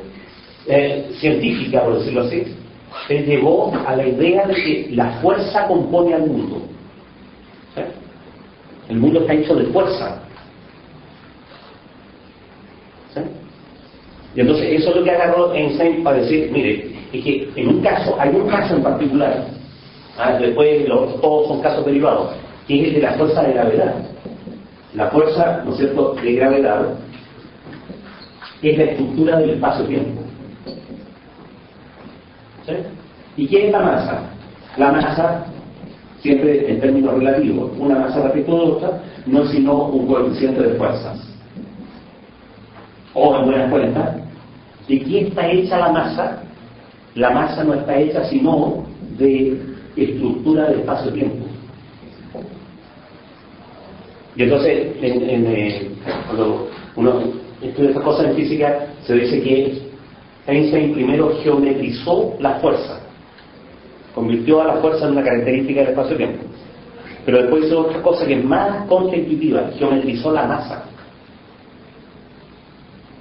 científica, por decirlo así, él llegó a la idea de que la fuerza compone al mundo. ¿Sí? El mundo está hecho de fuerza. ¿Sí? Y entonces eso es lo que agarró Einstein para decir, mire, es que en un caso, hay un caso en particular, después todos son casos derivados, que es el de la fuerza de gravedad. La fuerza, ¿no es cierto?, de gravedad es la estructura del espacio-tiempo. ¿Sí? ¿Y qué es la masa? La masa, siempre en términos relativos, una masa respecto de otra, no es sino un coeficiente de fuerzas. O en buenas cuentas, ¿de qué está hecha la masa? La masa no está hecha sino de estructura del espacio-tiempo. Y entonces, cuando uno estudia estas cosas en física, se dice que Einstein primero geometrizó la fuerza, convirtió a la fuerza en una característica del espacio-tiempo, pero después hizo otra cosa que es más contraintuitiva, geometrizó la masa.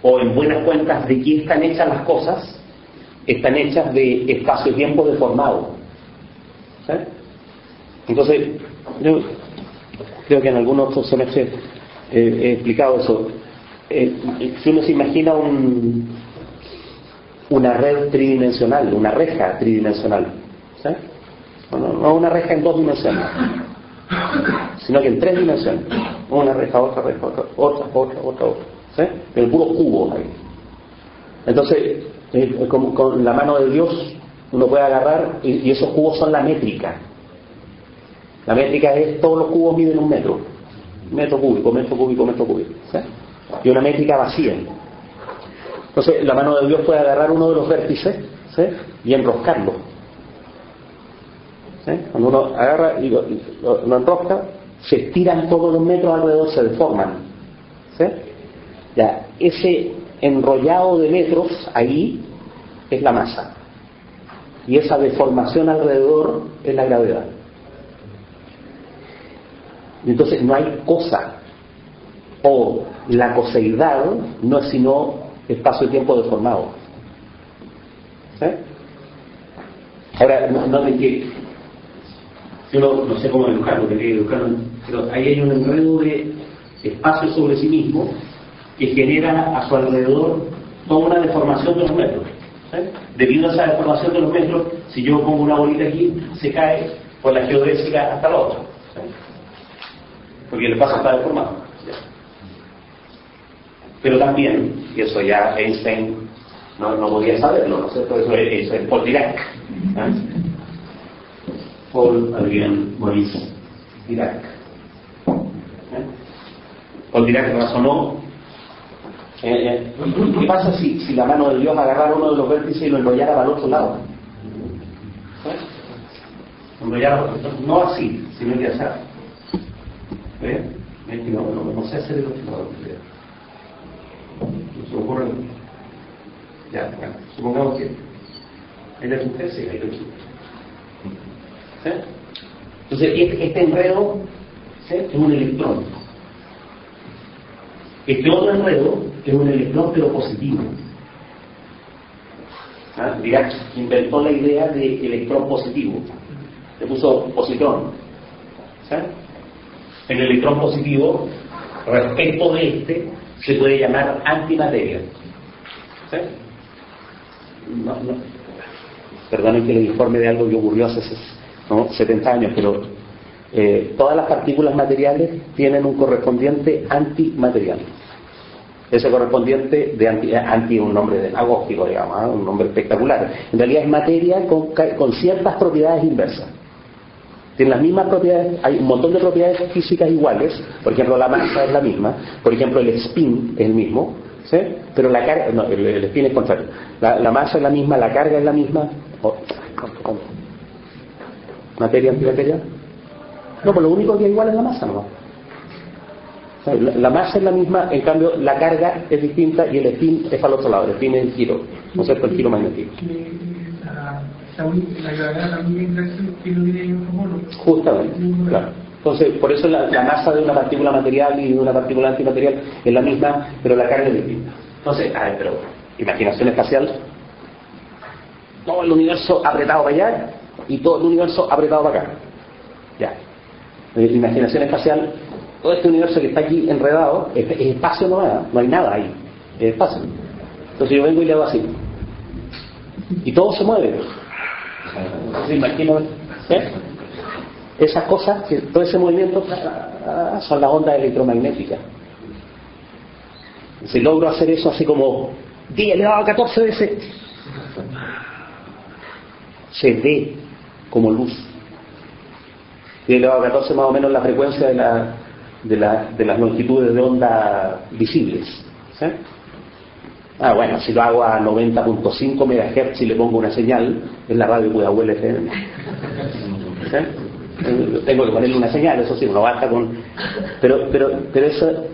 O en buenas cuentas, ¿de qué están hechas las cosas? Están hechas de espacio-tiempo deformado. ¿Sí? Entonces, yo creo que en algunos otros semestres he explicado eso. Si uno se imagina una red tridimensional, una reja tridimensional, ¿sí? Bueno, no una reja en 2 dimensiones, sino que en 3 dimensiones. Una reja, otra, otra. ¿Sí? El puro cubo ahí. Entonces, con la mano de Dios uno puede agarrar, y esos cubos son la métrica. La métrica es, todos los cubos miden 1 metro. Metro cúbico. ¿Sí? Y una métrica vacía. Entonces, la mano de Dios puede agarrar uno de los vértices, ¿sí?, y enroscarlo. ¿Sí? Cuando uno agarra y lo enrosca, se estiran todos los metros alrededor, se deforman. ¿Sí? Ya, ese enrollado de metros ahí es la masa, y esa deformación alrededor es la gravedad. Y entonces no hay cosa, o la coseidad no es sino espacio-tiempo deformado. ¿Sí? Ahora, no de que yo no sé cómo educarlo, pero ahí hay un enredo de espacio sobre sí mismo que genera a su alrededor toda una deformación de los metros. ¿Sí? Debido a esa deformación de los metros, si yo pongo una bolita aquí, se cae por la geodésica hasta la otra. ¿Sí? Porque el espacio está deformado. ¿Sí? Pero también, y eso ya Einstein no podía saberlo, ¿no es cierto? Eso es Paul Dirac. Paul Adrien Maurice Dirac. Paul Dirac razonó. ¿Qué pasa si la mano de Dios agarrara uno de los vértices y lo enrollara para el otro lado? Enrollara, no así, sino que así. No sé hacer el otro lado. Se me ocurre. Ya, bueno, supongamos que él es un tercio y hay otro. ¿Sí? Entonces, este enredo, ¿sí?, es un electrón. Este otro enredo es un electrón pero positivo. Dirac inventó la idea de electrón positivo. Le puso positrón. ¿Sí? El electrón positivo, respecto de este, se puede llamar antimateria. ¿Sí? Perdonen que les informe de algo que ocurrió hace 70 años, pero todas las partículas materiales tienen un correspondiente antimaterial. Ese correspondiente de anti es un nombre demagógico, digamos, un nombre espectacular. En realidad es materia con ciertas propiedades inversas. Tiene las mismas propiedades, hay un montón de propiedades físicas iguales. Por ejemplo, la masa es la misma. Por ejemplo, el spin es el mismo. ¿sí? Pero la carga, no, el spin es contrario. La masa es la misma, la carga es la misma. ¿Cómo? ¿Materia antimateria? No, pues lo único que es igual es la masa, ¿no? O sea, la masa es la misma, en cambio la carga es distinta y el spin es para el otro lado. El spin es el giro, ¿no es cierto? El giro magnético.
La gravedad también que no tiene un homólogo.
Justamente, claro. Entonces, por eso la masa de una partícula material y de una partícula antimaterial es la misma, pero la carga es distinta. Entonces, a ver, pero imaginación espacial, todo el universo apretado para allá y todo el universo apretado para acá. Ya. Imaginación espacial, todo este universo que está aquí enredado es espacio, no hay nada ahí, es espacio. Entonces yo vengo y le hago así y todo se mueve. Entonces imagino, esas cosas, todo ese movimiento son las ondas electromagnéticas. Si logro hacer eso así como 10 elevado a 14 veces, se ve como luz. 10 elevado a 14 más o menos la frecuencia de las longitudes de onda visibles, ¿sí? Bueno, si lo hago a 90.5 MHz y le pongo una señal, es la radio Pudahuel FM. ¿Sí? Tengo que ponerle una señal, eso sí, no basta con... Pero eso,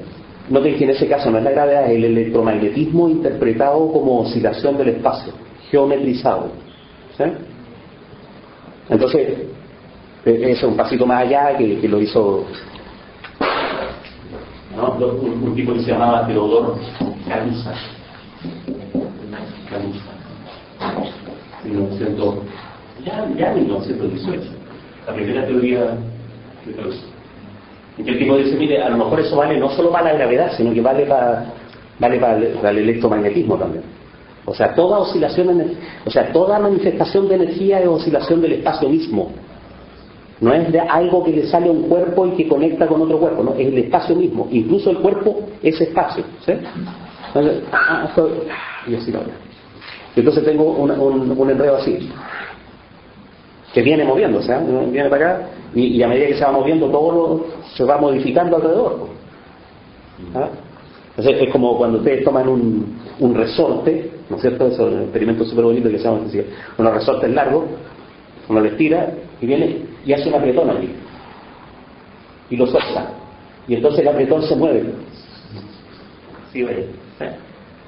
noten que en ese caso no es la gravedad, es el electromagnetismo interpretado como oscilación del espacio, geometrizado. ¿Sí? Entonces, eso es un pasito más allá que lo hizo, ¿no? un tipo que se llamaba Teodoro Carusa. 1918, la primera teoría de Caruso. Y que el tipo dice, mire, a lo mejor eso vale no solo para la gravedad, sino que vale para el electromagnetismo también. O sea, toda oscilación, toda manifestación de energía es oscilación del espacio mismo. No es de algo que le sale a un cuerpo y que conecta con otro cuerpo, no, es el espacio mismo. Incluso el cuerpo es espacio, ¿sí? Entonces, y así no. Entonces tengo un enredo así, que viene moviéndose, viene para acá, y a medida que se va moviendo todo se va modificando alrededor. Entonces es como cuando ustedes toman un resorte, ¿no es cierto? Eso es un experimento súper bonito que se llama unos resortes largos, uno les tira y viene y hace un apretón aquí y lo suelta, y entonces el apretón se mueve. ¿Sí ven?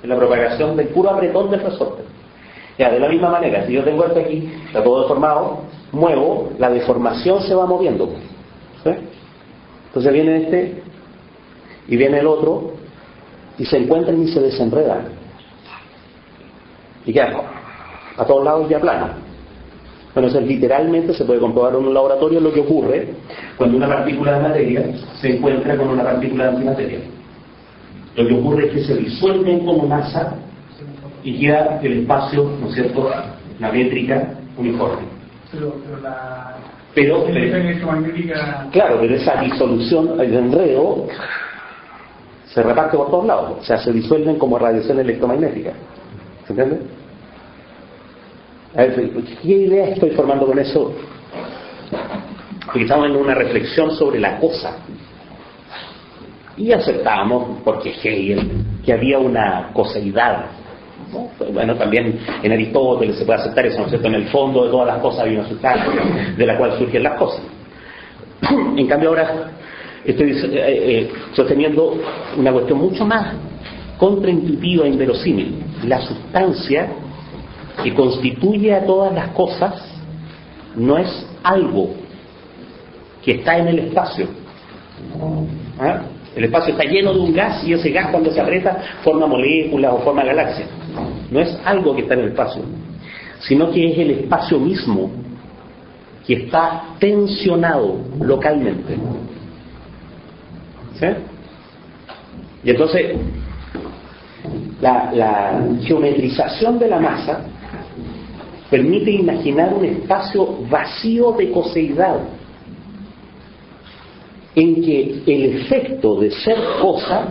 Es la propagación del puro apretón del resorte. Ya, de la misma manera, si yo tengo esto aquí, está todo deformado, muevo, la deformación se va moviendo. ¿Sí? Entonces viene este y viene el otro y se encuentran y se desenredan y queda a todos lados ya plano. Bueno, eso literalmente se puede comprobar en un laboratorio lo que ocurre cuando una partícula de materia se encuentra con una partícula de antimateria. Lo que ocurre es que se disuelven como masa y queda el espacio, ¿no es cierto?, la métrica uniforme. Pero claro, pero esa disolución, el enredo, se reparte por todos lados, o sea, se disuelven como radiación electromagnética. ¿Se entiende? A ver, ¿qué idea estoy formando con eso? Porque estamos en una reflexión sobre la cosa. Y aceptamos, porque Hegel, que había una coseidad, ¿no? Bueno, también en Aristóteles se puede aceptar eso, ¿no es cierto? En el fondo de todas las cosas hay una sustancia de la cual surgen las cosas. En cambio ahora estoy sosteniendo una cuestión mucho más contraintuitiva e inverosímil. La sustancia que constituye a todas las cosas no es algo que está en el espacio. El espacio está lleno de un gas y ese gas cuando se aprieta forma moléculas o forma galaxias. No es algo que está en el espacio, sino que es el espacio mismo que está tensionado localmente. ¿Sí? Y entonces la geometrización de la masa permite imaginar un espacio vacío de coseidad, en que el efecto de ser cosa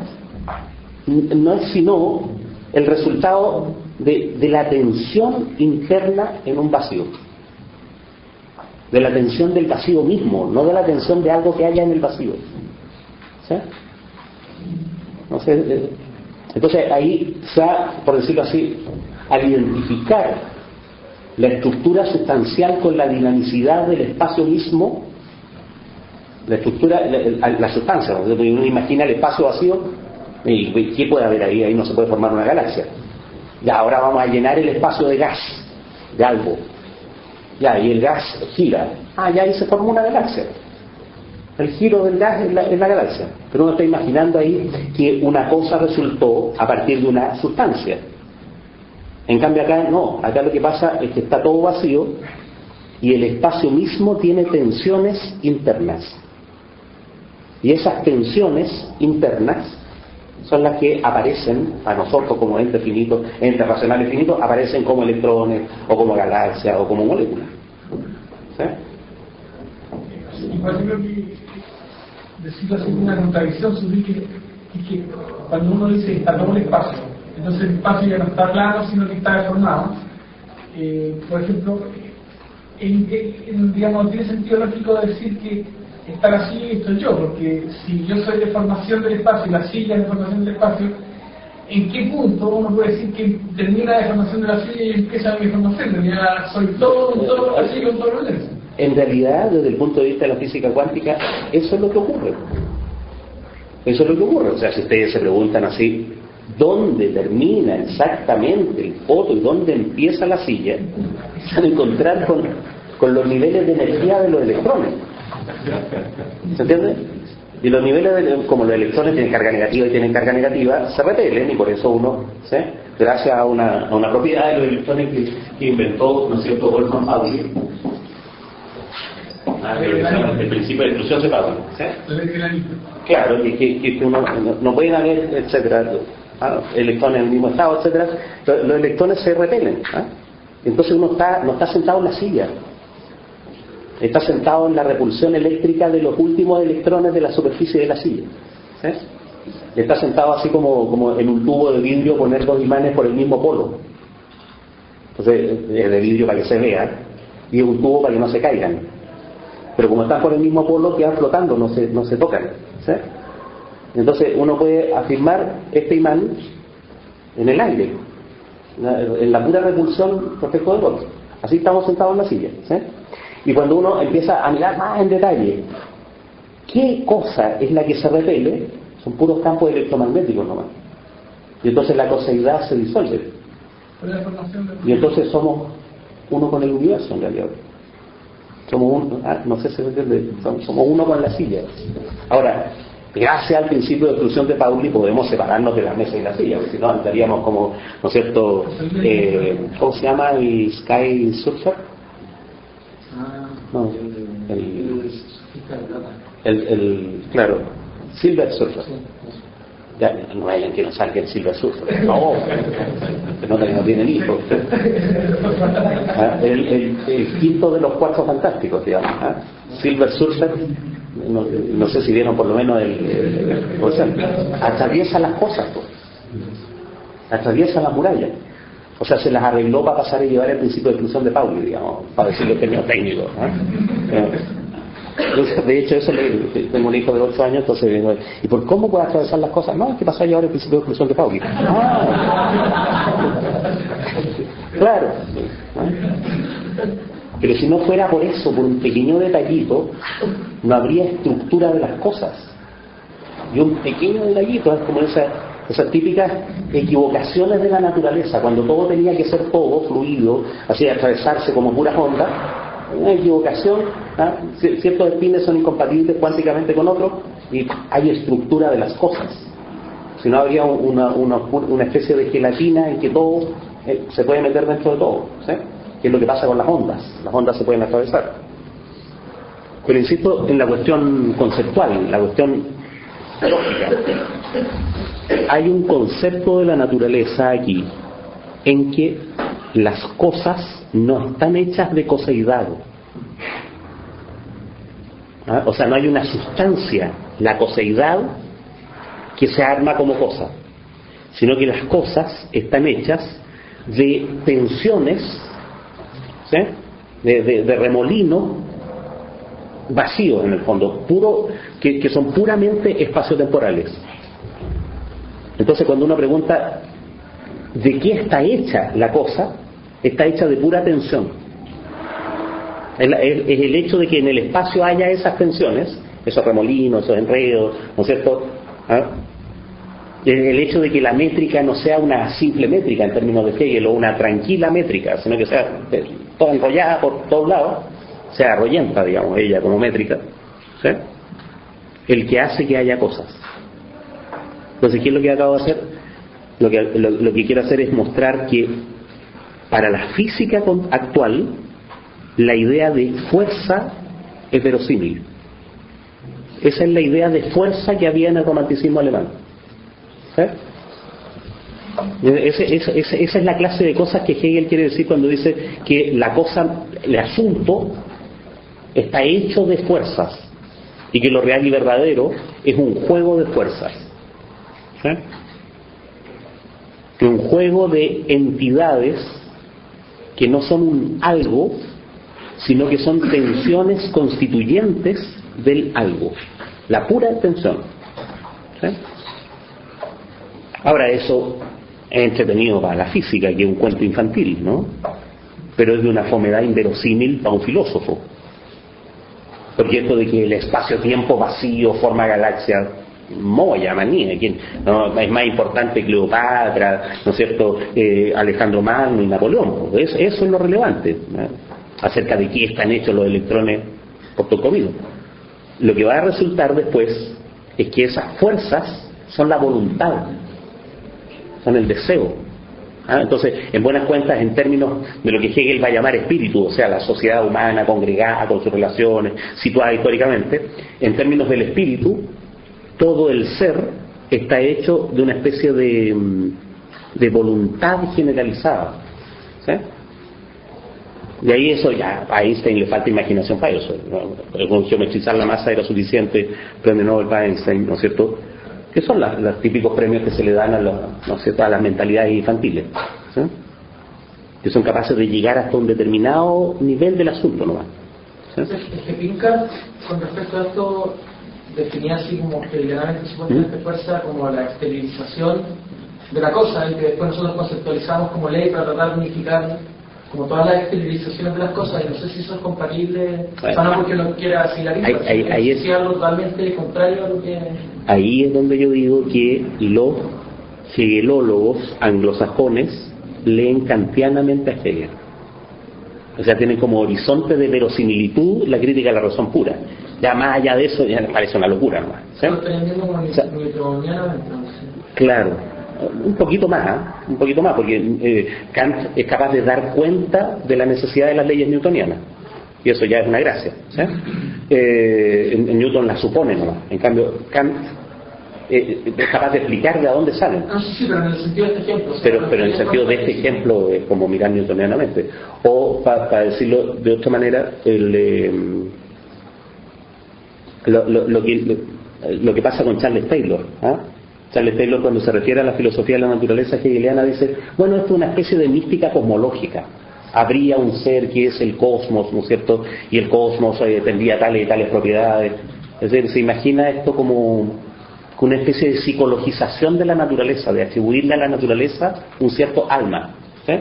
no es sino el resultado de la tensión interna en un vacío, de la tensión del vacío mismo, no de la tensión de algo que haya en el vacío. ¿Sí? No sé, Entonces ahí se va, por decirlo así, al identificar la estructura sustancial con la dinamicidad del espacio mismo, la estructura, la sustancia. Uno imagina el espacio vacío y ¿qué puede haber ahí? Ahí no se puede formar una galaxia. Ya, ahora vamos a llenar el espacio de gas, de algo. Ya, y el gas gira. Ya ahí se formó una galaxia. El giro del gas es la galaxia. Pero uno está imaginando ahí que una cosa resultó a partir de una sustancia. En cambio acá no, acá lo que pasa es que está todo vacío y el espacio mismo tiene tensiones internas. Y esas tensiones internas son las que aparecen a nosotros como entes finitos, entes racionales finitos, aparecen como electrones o como galaxias o como moléculas. ¿Sí?
Igual creo que decirlo así una contradicción sutil que cuando uno dice está todo el espacio, entonces el espacio ya no está plano sino que está deformado. Por ejemplo, digamos, tiene sentido lógico decir que estar así estoy yo, porque si yo soy deformación del espacio y la silla es deformación del espacio, ¿en qué punto uno puede decir que termina la deformación de la silla y empieza mi deformación? Ya soy todo así con todo lo demás.
En realidad, desde el punto de vista de la física cuántica, eso es lo que ocurre. Eso es lo que ocurre. O sea, si ustedes se preguntan así, ¿dónde termina exactamente el foto y dónde empieza la silla? Se van a encontrar con los niveles de energía de los electrones. ¿Se entiende? Y los niveles, como los electrones tienen carga negativa y tienen carga negativa, se repelen y por eso uno, ¿sí? Gracias a una propiedad de los electrones que inventó, ¿no es cierto?, Wolfgang Pauli. El principio de exclusión de Pauli. ¿Sí? Claro, que uno no pueden haber, etcétera, electrones en el mismo estado, etcétera. Los electrones se repelen. Entonces uno no está sentado en la silla. Está sentado en la repulsión eléctrica de los últimos electrones de la superficie de la silla. ¿Sí? Está sentado así como en un tubo de vidrio, poner dos imanes por el mismo polo. Entonces es de vidrio para que se vea y es un tubo para que no se caigan. Pero como están por el mismo polo, quedan flotando, no se tocan. ¿Sí? Entonces uno puede afirmar este imán en el aire, en la pura repulsión respecto del otro. Así estamos sentados en la silla. ¿Sí? Y cuando uno empieza a mirar más en detalle qué cosa es la que se repele, son puros campos electromagnéticos nomás. Y entonces la coseidad se disuelve. Y entonces somos uno con el universo en realidad. Somos uno, no sé si se entiende, somos uno con la silla. Ahora, gracias al principio de exclusión de Pauli podemos separarnos de la mesa y la silla, porque si no andaríamos como, ¿no es cierto? ¿Cómo se llama el Sky Surfer? No, claro, Silver Surfer. Ya, no hay alguien que no salga el Silver Surfer. No, se nota que no tienen hijos. El quinto de los cuatro fantásticos, digamos. Silver Surfer, no sé si vieron por lo menos o sea, atraviesa las cosas, pues. Atraviesa las murallas. O sea, se las arregló para pasar y llevar el principio de exclusión de Pauli, digamos, para decirlo en términos técnicos. De hecho, eso tengo un hijo de 8 años, entonces digo, ¿y por cómo puede atravesar las cosas? No, es que pasó a llevar el principio de exclusión de Pauli. Claro. Pero si no fuera por eso, por un pequeño detallito, no habría estructura de las cosas. Y un pequeño detallito es como esas típicas equivocaciones de la naturaleza, cuando todo tenía que ser todo fluido, así atravesarse como puras ondas. Una equivocación, ciertos espines son incompatibles cuánticamente con otros y hay estructura de las cosas. Si no habría una especie de gelatina en que todo se puede meter dentro de todo, ¿sí? Que es lo que pasa con las ondas se pueden atravesar. Pero insisto en la cuestión conceptual, la cuestión lógica. Hay un concepto de la naturaleza aquí en que las cosas no están hechas de coseidad. O sea, no hay una sustancia, la coseidad, que se arma como cosa, sino que las cosas están hechas de tensiones, ¿sí? de remolino vacíos en el fondo, que son puramente espaciotemporales. Entonces, cuando uno pregunta ¿de qué está hecha la cosa? Está hecha de pura tensión. Es el hecho de que en el espacio haya esas tensiones, esos remolinos, esos enredos, ¿no es cierto? ¿Ah? El hecho de que la métrica no sea una simple métrica en términos de Hegel o una tranquila métrica, sino que sea toda enrollada por todos lados, sea arrollenta, digamos, ella como métrica, ¿sí? El que hace que haya cosas. Entonces, ¿qué es lo que acabo de hacer? Lo que quiero hacer es mostrar que para la física actual la idea de fuerza es verosímil. Esa es la idea de fuerza que había en el romanticismo alemán. ¿Sí? Esa es la clase de cosas que Hegel quiere decir cuando dice que la cosa, el asunto está hecho de fuerzas y que lo real y verdadero es un juego de fuerzas. ¿Sí? Que un juego de entidades que no son un algo, sino que son tensiones constituyentes del algo, la pura tensión. ¿Sí? Ahora, eso es entretenido para la física, que es un cuento infantil, ¿no? Pero es de una fomedad inverosímil para un filósofo, porque esto de que el espacio-tiempo vacío forma galaxias, moya, manía, ¿quién? No, es más importante Cleopatra, ¿no es cierto? Alejandro Magno y Napoleón, pues eso es lo relevante, ¿no? Acerca de qué están hechos los electrones por todo comido. Lo que va a resultar después es que esas fuerzas son la voluntad, son el deseo. Entonces, en buenas cuentas, en términos de lo que Hegel va a llamar espíritu, o sea, la sociedad humana congregada con sus relaciones, situada históricamente, en términos del espíritu, todo el ser está hecho de una especie de voluntad generalizada. ¿Sí? De ahí eso ya, a Einstein le falta imaginación para eso, ¿no? Con geometrizar la masa era suficiente, premio Nobel para Einstein, ¿no es cierto? Que son los típicos premios que se le dan a, ¿no es cierto?, a las mentalidades infantiles, ¿sí? Que son capaces de llegar hasta un determinado nivel del asunto nomás. ¿Sí?
Es que Pinker, con respecto a esto, definía así como que ligeramente supuestamente fuerza como la exteriorización de la cosa, y que después nosotros conceptualizamos como ley para tratar de unificar como todas las exteriorizaciones de las cosas, y no sé si eso es compatible, bueno, no porque lo quiera asilarizar, ahí es algo totalmente contrario a lo que...
Ahí es donde yo digo que los hegelólogos anglosajones leen kantianamente a Hegel. O sea, tienen como horizonte de verosimilitud la crítica a la razón pura. Ya más allá de eso, ya les parece una locura nomás. ¿Sí?
Lo están entendiendo como newtonianamente, entonces.
Claro. Un poquito más, porque Kant es capaz de dar cuenta de la necesidad de las leyes newtonianas, y eso ya es una gracia, ¿sí? En Newton las supone nomás, en cambio Kant es capaz de explicar de dónde salen.
Sí, pero en el sentido de este ejemplo.
Pero en el sentido de este ejemplo es como mirar newtonianamente. O para decirlo de otra manera, lo que pasa con Charles Taylor, ¿ah? Charles Taylor, cuando se refiere a la filosofía de la naturaleza hegeliana, dice, bueno, esto es una especie de mística cosmológica. Habría un ser que es el cosmos, ¿no es cierto? Y el cosmos tendría tales y tales propiedades. Es decir, se imagina esto como una especie de psicologización de la naturaleza, de atribuirle a la naturaleza un cierto alma, ¿sí?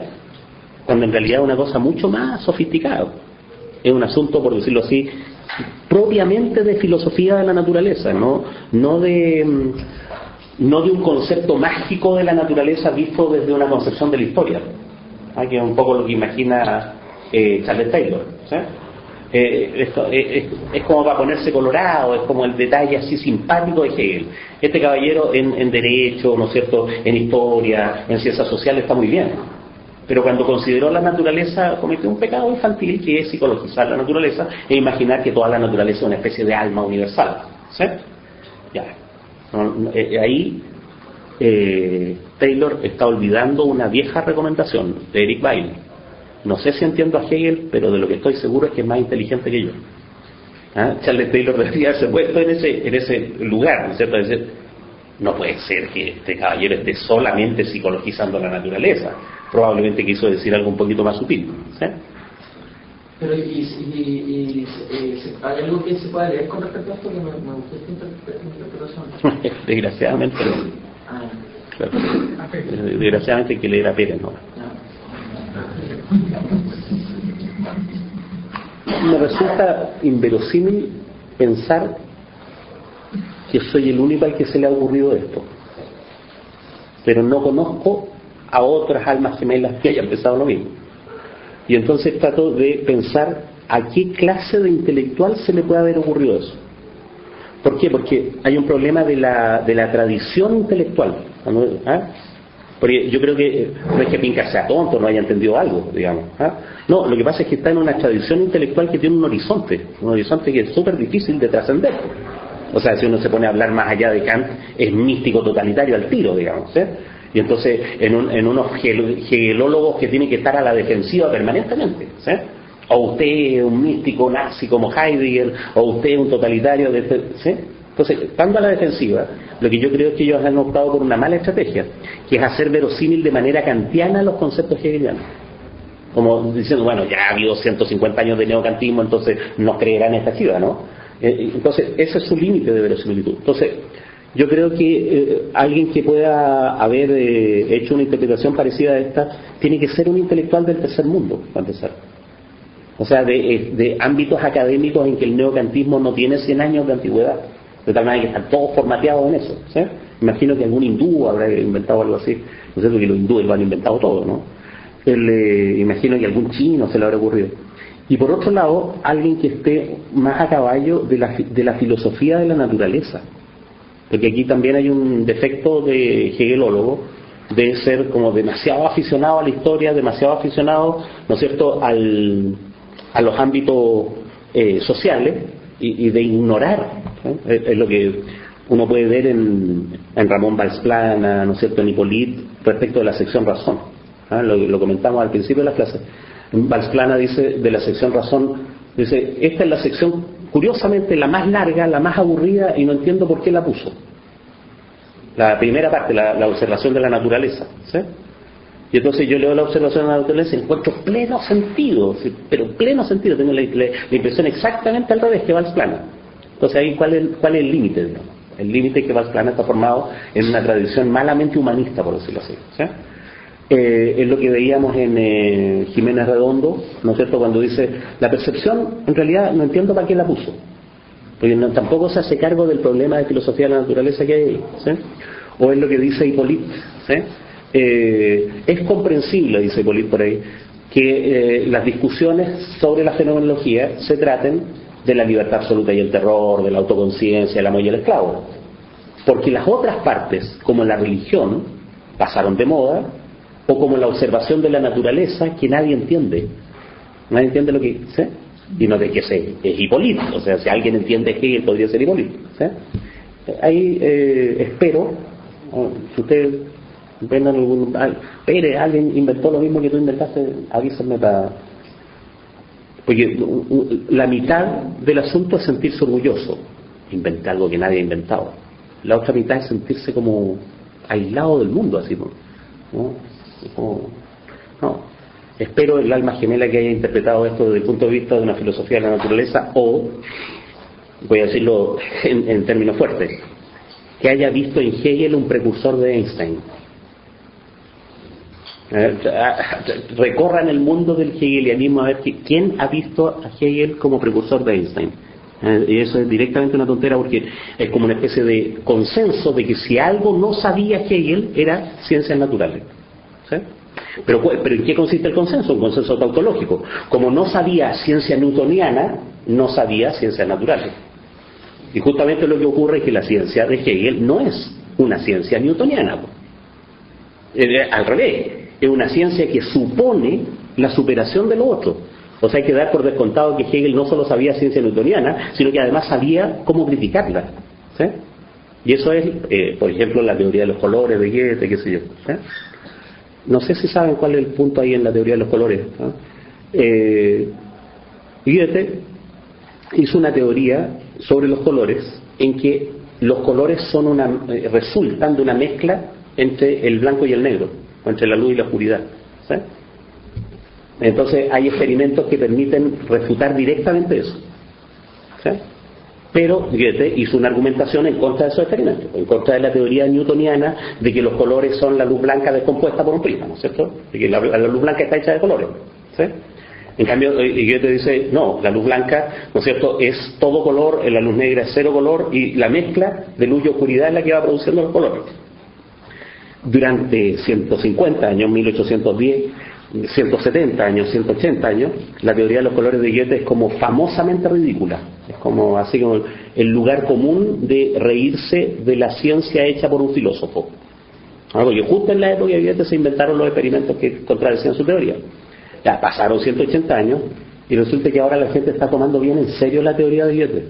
Cuando en realidad es una cosa mucho más sofisticada. Es un asunto, por decirlo así, propiamente de filosofía de la naturaleza, no de un concepto mágico de la naturaleza visto desde una concepción de la historia, que es un poco lo que imagina Charles Taylor, ¿sí? Esto es como para ponerse colorado, es como el detalle así simpático de Hegel. Este caballero en derecho, ¿no es cierto?, en historia, en ciencias sociales está muy bien, pero cuando consideró la naturaleza cometió un pecado infantil, que es psicologizar la naturaleza e imaginar que toda la naturaleza es una especie de alma universal, ¿sí? Ya. Ahí Taylor está olvidando una vieja recomendación de Eric Bailey. No sé si entiendo a Hegel, pero de lo que estoy seguro es que es más inteligente que yo. Charles Taylor debería haberse puesto en ese lugar, ¿no es cierto? Es decir, no puede ser que este caballero esté solamente psicologizando la naturaleza. Probablemente quiso decir algo un poquito más sutil, ¿sí?
Pero hay algo que se pueda leer con respecto a esto, que me gustó esta interpretación.
Desgraciadamente. Claro. Desgraciadamente hay que leer a Pérez, ¿no? Me resulta inverosímil pensar que soy el único al que se le ha ocurrido esto, pero no conozco a otras almas gemelas que hayan pensado lo mismo. Y entonces trato de pensar a qué clase de intelectual se le puede haber ocurrido eso. ¿Por qué? Porque hay un problema de la tradición intelectual. ¿Ah? Porque yo creo que no es que Pinker sea tonto, no haya entendido algo, digamos. ¿Ah? No, lo que pasa es que está en una tradición intelectual que tiene un horizonte que es súper difícil de trascender. O sea, si uno se pone a hablar más allá de Kant, es místico totalitario al tiro, digamos. Y entonces, en unos hegelólogos que tienen que estar a la defensiva permanentemente. O usted es un místico nazi como Heidegger, o usted es un totalitario. Entonces, estando a la defensiva, lo que yo creo es que ellos han optado por una mala estrategia, que es hacer verosímil de manera kantiana los conceptos hegelianos. Como diciendo, bueno, ya ha habido 150 años de neocantismo, entonces no creerán esta chiva, ¿no? Entonces, ese es su límite de verosimilitud. Entonces, yo creo que alguien que pueda haber hecho una interpretación parecida a esta, tiene que ser un intelectual del tercer mundo, para empezar. O sea, de ámbitos académicos en que el neocantismo no tiene 100 años de antigüedad. De tal manera que están todos formateados en eso. ¿Sí? Imagino que algún hindú habrá inventado algo así. No sé, porque los hindúes lo han inventado todo, ¿no? Imagino que algún chino se le habrá ocurrido. Y por otro lado, alguien que esté más a caballo de la filosofía de la naturaleza. Porque aquí también hay un defecto de hegelólogo, de ser como demasiado aficionado a la historia, demasiado aficionado, ¿no es cierto?, a los ámbitos sociales, y de ignorar, ¿no? Es lo que uno puede ver en Ramón Valsplana, ¿no es cierto?, en Hippolyte, respecto de la sección razón. Lo comentamos al principio de la clase. Valsplana dice de la sección razón, dice, esta es la sección, curiosamente, la más larga, la más aburrida, y no entiendo por qué la puso. La primera parte, la observación de la naturaleza, ¿sí? Y entonces yo leo la observación de la naturaleza y encuentro pleno sentido, ¿sí? Pero pleno sentido, tengo la impresión exactamente al revés que Valsplana. Entonces ahí, ¿cuál es el límite, digamos? El límite es que Valsplana está formado en una tradición malamente humanista, por decirlo así, ¿sí? Es lo que veíamos en Jiménez Redondo, ¿no es cierto?, cuando dice, la percepción, en realidad no entiendo para qué la puso, porque tampoco se hace cargo del problema de filosofía de la naturaleza que hay ahí, ¿sí? O es lo que dice Hippolyte, ¿sí? Es comprensible, dice Hippolyte por ahí, que las discusiones sobre la fenomenología se traten de la libertad absoluta y el terror, de la autoconciencia, el amo y el esclavo, porque las otras partes, como la religión, pasaron de moda, o como la observación de la naturaleza, que nadie entiende. Nadie entiende lo que... ¿sí? Y no de que es Hippolyte. O sea, si alguien entiende Hegel, podría ser Hippolyte. ¿Sí? Ahí espero, si ustedes ven algún... Pérez, alguien inventó lo mismo que tú inventaste, avísenme para... Porque la mitad del asunto es sentirse orgulloso. Inventé algo que nadie ha inventado. La otra mitad es sentirse como aislado del mundo, así, ¿no? No. Espero el alma gemela que haya interpretado esto desde el punto de vista de una filosofía de la naturaleza, o, voy a decirlo en términos fuertes, que haya visto en Hegel un precursor de Einstein. Recorran el mundo del hegelianismo a ver quién ha visto a Hegel como precursor de Einstein. Y eso es directamente una tontera, porque es como una especie de consenso de que si algo no sabía Hegel era ciencias naturales. ¿Sí? Pero ¿en qué consiste el consenso? Un consenso tautológico. Como no sabía ciencia newtoniana, no sabía ciencias naturales. Y justamente lo que ocurre es que la ciencia de Hegel no es una ciencia newtoniana. Al revés, es una ciencia que supone la superación de lo otro. O sea, hay que dar por descontado que Hegel no solo sabía ciencia newtoniana, sino que además sabía cómo criticarla. ¿Sí? Y eso es, por ejemplo, la teoría de los colores de Goethe, qué sé yo. ¿Sí? No sé si saben cuál es el punto ahí en la teoría de los colores, ¿no? Goethe hizo una teoría sobre los colores en que los colores son resultan de una mezcla entre el blanco y el negro, o entre la luz y la oscuridad, ¿sí? Entonces hay experimentos que permiten refutar directamente eso, ¿sí? Pero Goethe hizo una argumentación en contra de esos experimentos, en contra de la teoría newtoniana de que los colores son la luz blanca descompuesta por un prisma, ¿no es cierto? De que la luz blanca está hecha de colores, ¿sí? En cambio, Goethe dice, no, la luz blanca, ¿no es cierto?, es todo color, la luz negra es cero color, y la mezcla de luz y oscuridad es la que va produciendo los colores. Durante 150 años, 1810, 170 años, 180 años, la teoría de los colores de Goethe es como famosamente ridícula. Es como así como el lugar común de reírse de la ciencia hecha por un filósofo. Porque justo en la época de Goethe se inventaron los experimentos que contradecían su teoría. Ya pasaron 180 años y resulta que ahora la gente está tomando bien en serio la teoría de Goethe.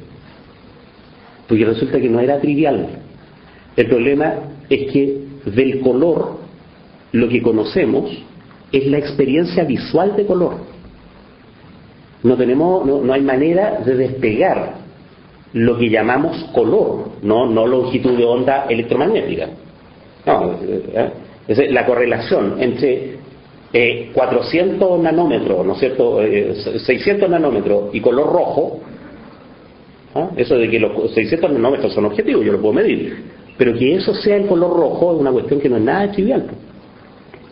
Porque resulta que no era trivial. El problema es que del color, lo que conocemos es la experiencia visual de color. No hay manera de despegar lo que llamamos color, no longitud de onda electromagnética. No, es la correlación entre 400 nanómetros, ¿no es cierto?, 600 nanómetros y color rojo. Eso de que los 600 nanómetros son objetivos, yo lo puedo medir, pero que eso sea el color rojo es una cuestión que no es nada trivial.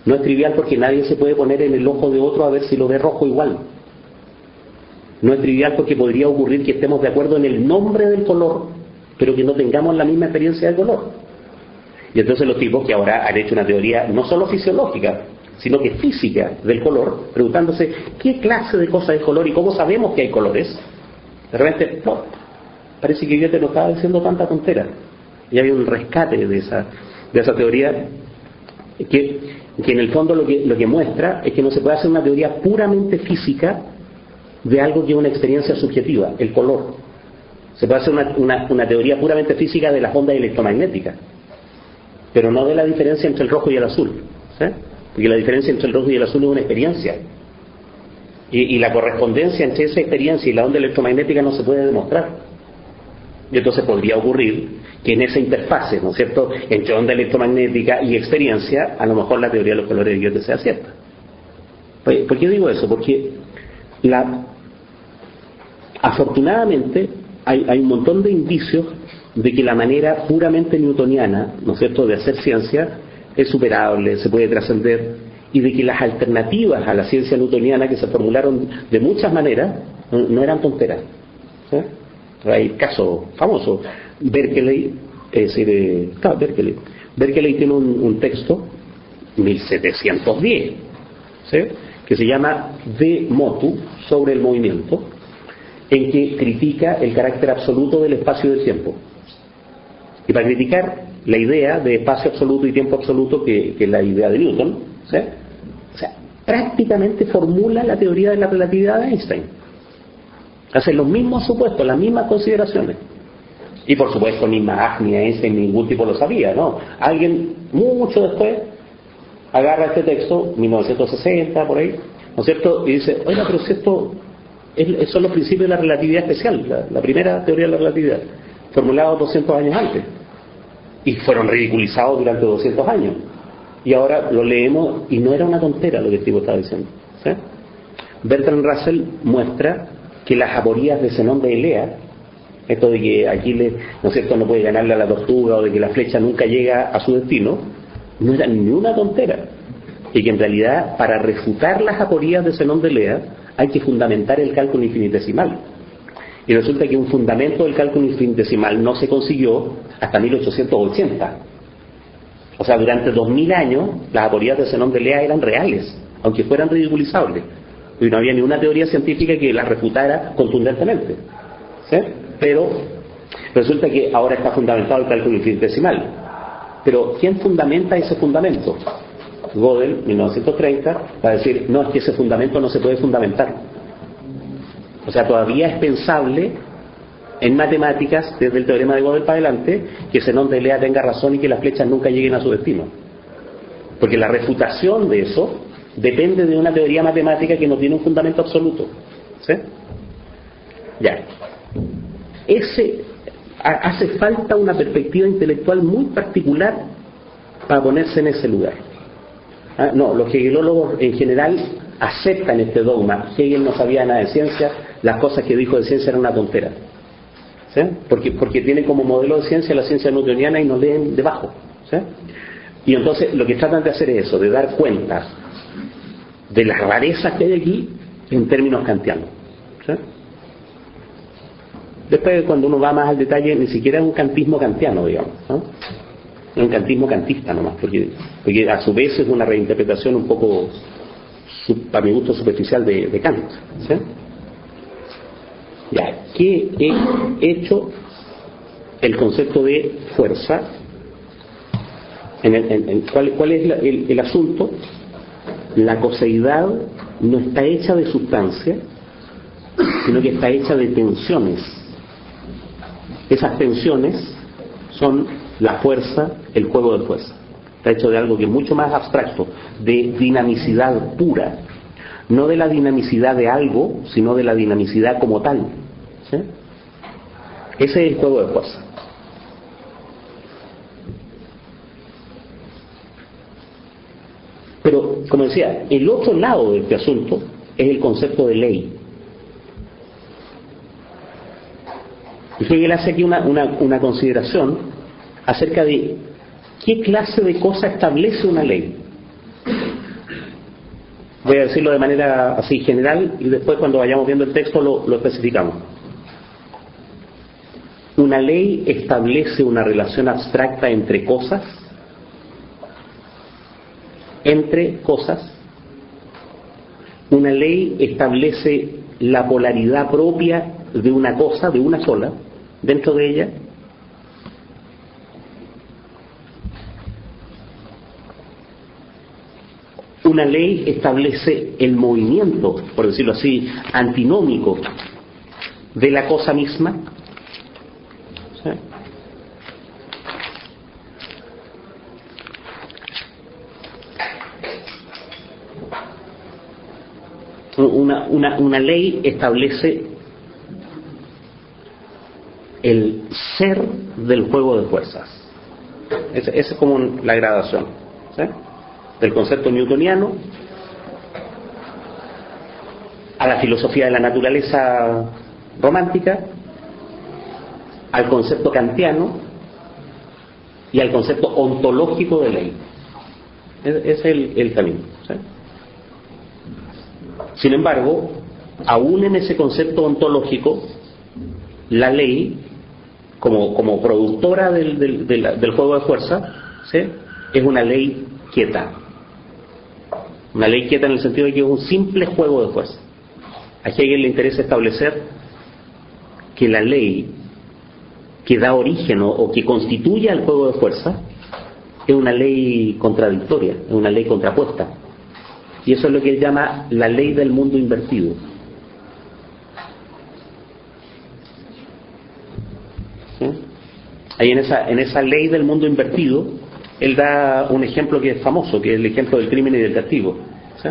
No es trivial porque nadie se puede poner en el ojo de otro a ver si lo ve rojo igual. No es trivial porque podría ocurrir que estemos de acuerdo en el nombre del color, pero que no tengamos la misma experiencia del color. Y entonces los tipos que ahora han hecho una teoría no solo fisiológica, sino que física del color, preguntándose qué clase de cosa es color y cómo sabemos que hay colores, de repente, no, parece que Goethe no estaba diciendo tanta tontera. Y había un rescate de esa teoría que en el fondo lo que muestra es que no se puede hacer una teoría puramente física de algo que es una experiencia subjetiva, el color. Se puede hacer una teoría puramente física de las ondas electromagnéticas, pero no de la diferencia entre el rojo y el azul, ¿sí? Porque la diferencia entre el rojo y el azul es una experiencia, y la correspondencia entre esa experiencia y la onda electromagnética no se puede demostrar. Y entonces podría ocurrir que en esa interfase, ¿no es cierto?, entre onda electromagnética y experiencia, a lo mejor la teoría de los colores de Goethe sea cierta. ¿Por qué digo eso? Porque afortunadamente hay un montón de indicios de que la manera puramente newtoniana, ¿no es cierto?, de hacer ciencia es superable, se puede trascender, y de que las alternativas a la ciencia newtoniana que se formularon de muchas maneras no eran tonteras, ¿sí? Hay casos famosos. Berkeley tiene un texto, 1710, ¿sí?, que se llama De Motu, sobre el movimiento, en que critica el carácter absoluto del espacio y del tiempo. Y para criticar la idea de espacio absoluto y tiempo absoluto, que es la idea de Newton, ¿sí?, o sea, prácticamente formula la teoría de la relatividad de Einstein. Hace los mismos supuestos, las mismas consideraciones. Y por supuesto ni Mach, ni Einstein, ningún tipo lo sabía, ¿no? Alguien mucho después agarra este texto, 1960, por ahí, ¿no es cierto?, y dice, oiga, pero si esto son los principios de la relatividad especial, la primera teoría de la relatividad, formulados 200 años antes, y fueron ridiculizados durante 200 años, y ahora lo leemos y no era una tontera lo que el tipo estaba diciendo, ¿sí? Bertrand Russell muestra que las aporías de Zenón de Elea, esto de que Aquiles, ¿no es cierto?, no puede ganarle a la tortuga, o de que la flecha nunca llega a su destino, no era ni una tontera, y que en realidad para refutar las aporías de Zenón de Elea hay que fundamentar el cálculo infinitesimal, y resulta que un fundamento del cálculo infinitesimal no se consiguió hasta 1880. O sea, durante 2000 años las aporías de Zenón de Elea eran reales, aunque fueran ridiculizables, y no había ni una teoría científica que las refutara contundentemente, ¿sí? Pero resulta que ahora está fundamentado el cálculo infinitesimal. Pero ¿quién fundamenta ese fundamento? Gödel, 1930, va a decir, no, es que ese fundamento no se puede fundamentar. O sea, todavía es pensable en matemáticas, desde el teorema de Gödel para adelante, que Zenón de Elea tenga razón y que las flechas nunca lleguen a su destino. Porque la refutación de eso depende de una teoría matemática que no tiene un fundamento absoluto, ¿sí? Ya. Hace falta una perspectiva intelectual muy particular para ponerse en ese lugar. No, los hegelólogos en general aceptan este dogma. Hegel no sabía nada de ciencia, las cosas que dijo de ciencia eran una tontera, ¿sí? Porque tiene como modelo de ciencia la ciencia newtoniana y nos leen debajo, ¿sí? Y entonces lo que tratan de hacer es eso, de dar cuenta de las rarezas que hay aquí en términos kantianos, ¿sí? Después, cuando uno va más al detalle, ni siquiera es un kantismo kantiano, digamos, ¿no? Es un kantismo kantista nomás, porque a su vez es una reinterpretación un poco, para mi gusto, superficial de Kant, ¿sí? Ya, ¿qué he hecho el concepto de fuerza? ¿Cuál es el asunto? La coseidad no está hecha de sustancia, sino que está hecha de tensiones. Esas tensiones son la fuerza, el juego de fuerza. Está hecho de algo que es mucho más abstracto, de dinamicidad pura. No de la dinamicidad de algo, sino de la dinamicidad como tal, ¿sí? Ese es el juego de fuerza. Pero, como decía, el otro lado de este asunto es el concepto de ley. Y Hegel hace aquí una consideración acerca de qué clase de cosa establece una ley. Voy a decirlo de manera así general y después cuando vayamos viendo el texto lo especificamos. Una ley establece una relación abstracta entre cosas. Una ley establece la polaridad propia de una cosa, de una sola, dentro de ella. Una ley establece el movimiento, por decirlo así, antinómico de la cosa misma. ¿Sí? Una ley establece el ser del juego de fuerzas. Esa es como la gradación, ¿sí? Del concepto newtoniano a la filosofía de la naturaleza romántica, al concepto kantiano y al concepto ontológico de ley. Ese es el camino, ¿sí? Sin embargo, aún en ese concepto ontológico, la ley, como productora del juego de fuerza, ¿sí? Es una ley quieta. Una ley quieta en el sentido de que es un simple juego de fuerza. A Hegel le interesa establecer que la ley que da origen o que constituye al juego de fuerza es una ley contradictoria, es una ley contrapuesta. Y eso es lo que él llama la ley del mundo invertido. ¿Sí? Ahí en esa ley del mundo invertido, él da un ejemplo que es famoso, que es el ejemplo del crimen y del castigo. ¿Sí?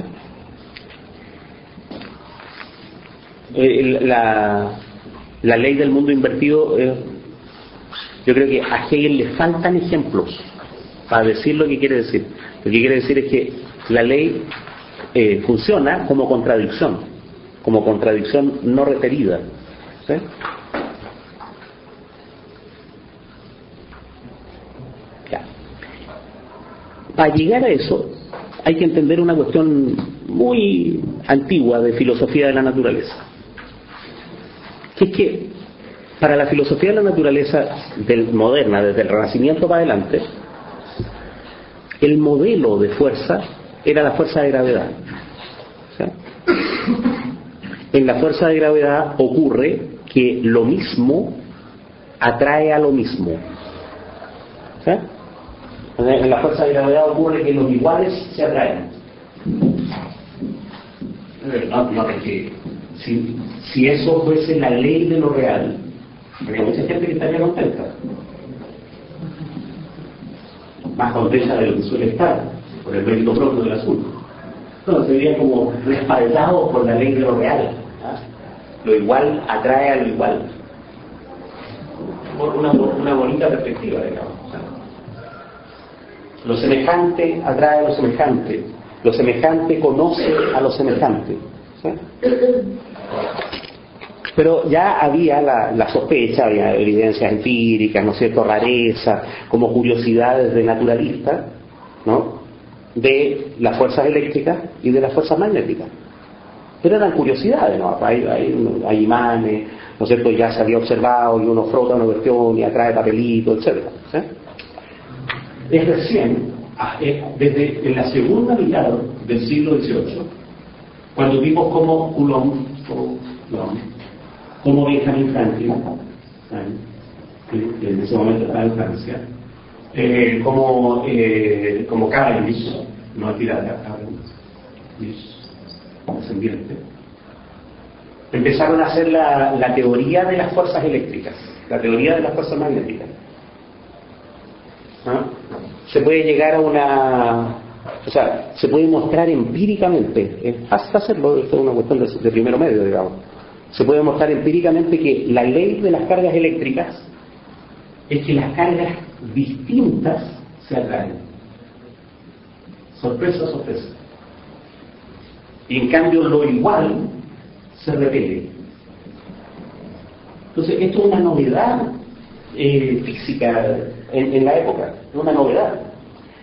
La ley del mundo invertido, yo creo que a Hegel le faltan ejemplos para decir lo que quiere decir. Lo que quiere decir es que la ley funciona como contradicción no referida, ¿sí? Ya. Para llegar a eso hay que entender una cuestión muy antigua de filosofía de la naturaleza, que es que para la filosofía de la naturaleza moderna, desde el Renacimiento para adelante, el modelo de fuerza era la fuerza de gravedad. ¿Sí? En la fuerza de gravedad ocurre que lo mismo atrae a lo mismo. ¿Sí? En la fuerza de gravedad ocurre que los iguales se atraen. No, porque si eso fuese la ley de lo real, habría mucha gente que estaría contenta. Más contenta de lo que suele estar, por el mérito propio del asunto. Entonces sería como respaldado por la ley de lo real. ¿Ah? Lo igual atrae a lo igual. Por una bonita perspectiva, digamos. Lo semejante atrae a lo semejante. Lo semejante conoce a lo semejante. ¿Sí?
Pero ya había la sospecha, había evidencias empíricas, ¿no es cierto?, rarezas, como curiosidades de naturalistas, ¿no?, de las fuerzas eléctricas y de las fuerzas magnéticas. Pero eran curiosidades, ¿no? Hay imanes, ¿no es cierto?, ya se había observado y uno frota una cuestión y atrae papelito, etc. ¿Sí?
Es recién, desde en la segunda mitad del siglo XVIII, cuando vimos como Coulomb, como Benjamin Franklin, que en ese momento estaba en Francia, como Cavendish, no el pirata, Cavendish, descendiente, empezaron a hacer la teoría de las fuerzas eléctricas, la teoría de las fuerzas magnéticas. ¿Ah? Se puede llegar a se puede mostrar empíricamente, es fácil hacerlo, esto es una cuestión de primero medio, digamos. Se puede mostrar empíricamente que la ley de las cargas eléctricas es que las cargas distintas se atraen. Sorpresa, sorpresa. Y en cambio lo igual se repele. Entonces esto es una novedad física en la época, es una novedad.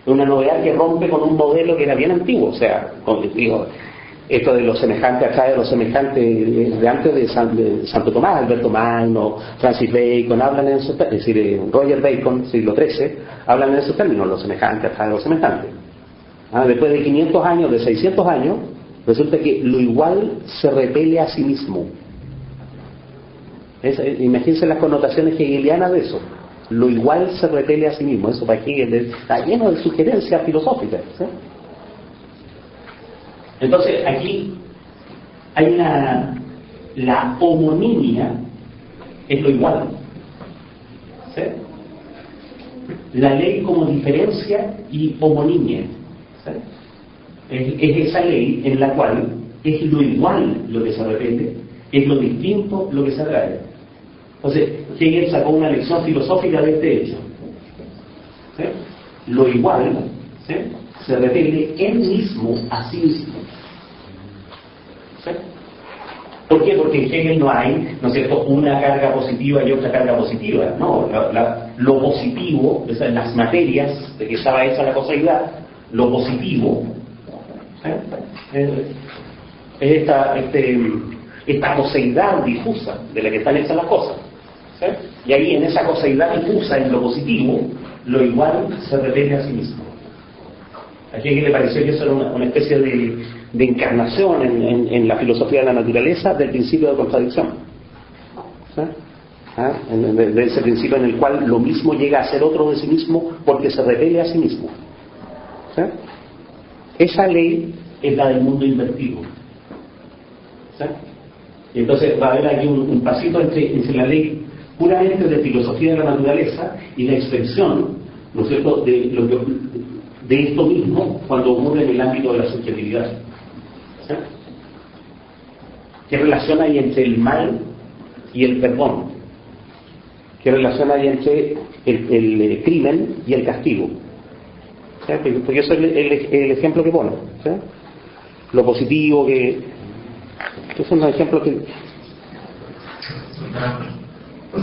Es una novedad que rompe con un modelo que era bien antiguo, o sea, digo, esto de los semejantes atrae a los semejantes de antes de Santo Tomás, Alberto Magno, Francis Bacon, hablan en esos términos, es decir, Roger Bacon, siglo XIII, hablan en esos términos, los semejantes atraen a los semejantes. Después de 500 años, de 600 años, resulta que lo igual se repele a sí mismo. Imagínense las connotaciones hegelianas de eso. Lo igual se repele a sí mismo. Eso para Hegel está lleno de sugerencias filosóficas, ¿sí? Entonces aquí hay la homonimia es lo igual, ¿sí? La ley como diferencia y homonimia, ¿sí? Es esa ley en la cual es lo igual lo que se repite, es lo distinto lo que se atrae. Entonces, Hegel sacó una lección filosófica de este hecho. ¿Sí? Lo igual, ¿sí?, se repele él mismo a sí mismo. ¿Sí? ¿Por qué? Porque en Hegel no hay, ¿no es cierto?, una carga positiva y otra carga positiva. No, lo positivo, o sea, en las materias de que estaba hecha la coseidad, lo positivo, ¿sí?, es esta coseidad difusa de la que están hechas las cosas. ¿Sí? Y ahí en esa coseidad difusa, en lo positivo, lo igual se repele a sí mismo. A Hegel le pareció que eso era una especie de encarnación en la filosofía de la naturaleza del principio de contradicción. ¿Sí? De ese principio en el cual lo mismo llega a ser otro de sí mismo porque se repele a sí mismo. ¿Sí? Esa ley es la del mundo invertido. ¿Sí? Y entonces va a haber aquí un pasito entre la ley puramente de filosofía de la naturaleza y la expresión, ¿no es cierto?, de esto mismo cuando ocurre en el ámbito de la subjetividad. ¿Sí? ¿Qué relación hay entre el mal y el perdón? ¿Qué relación hay entre el crimen y el castigo? ¿Sí? Porque eso es el ejemplo que pone. ¿Sí? Lo positivo que es un ejemplo que,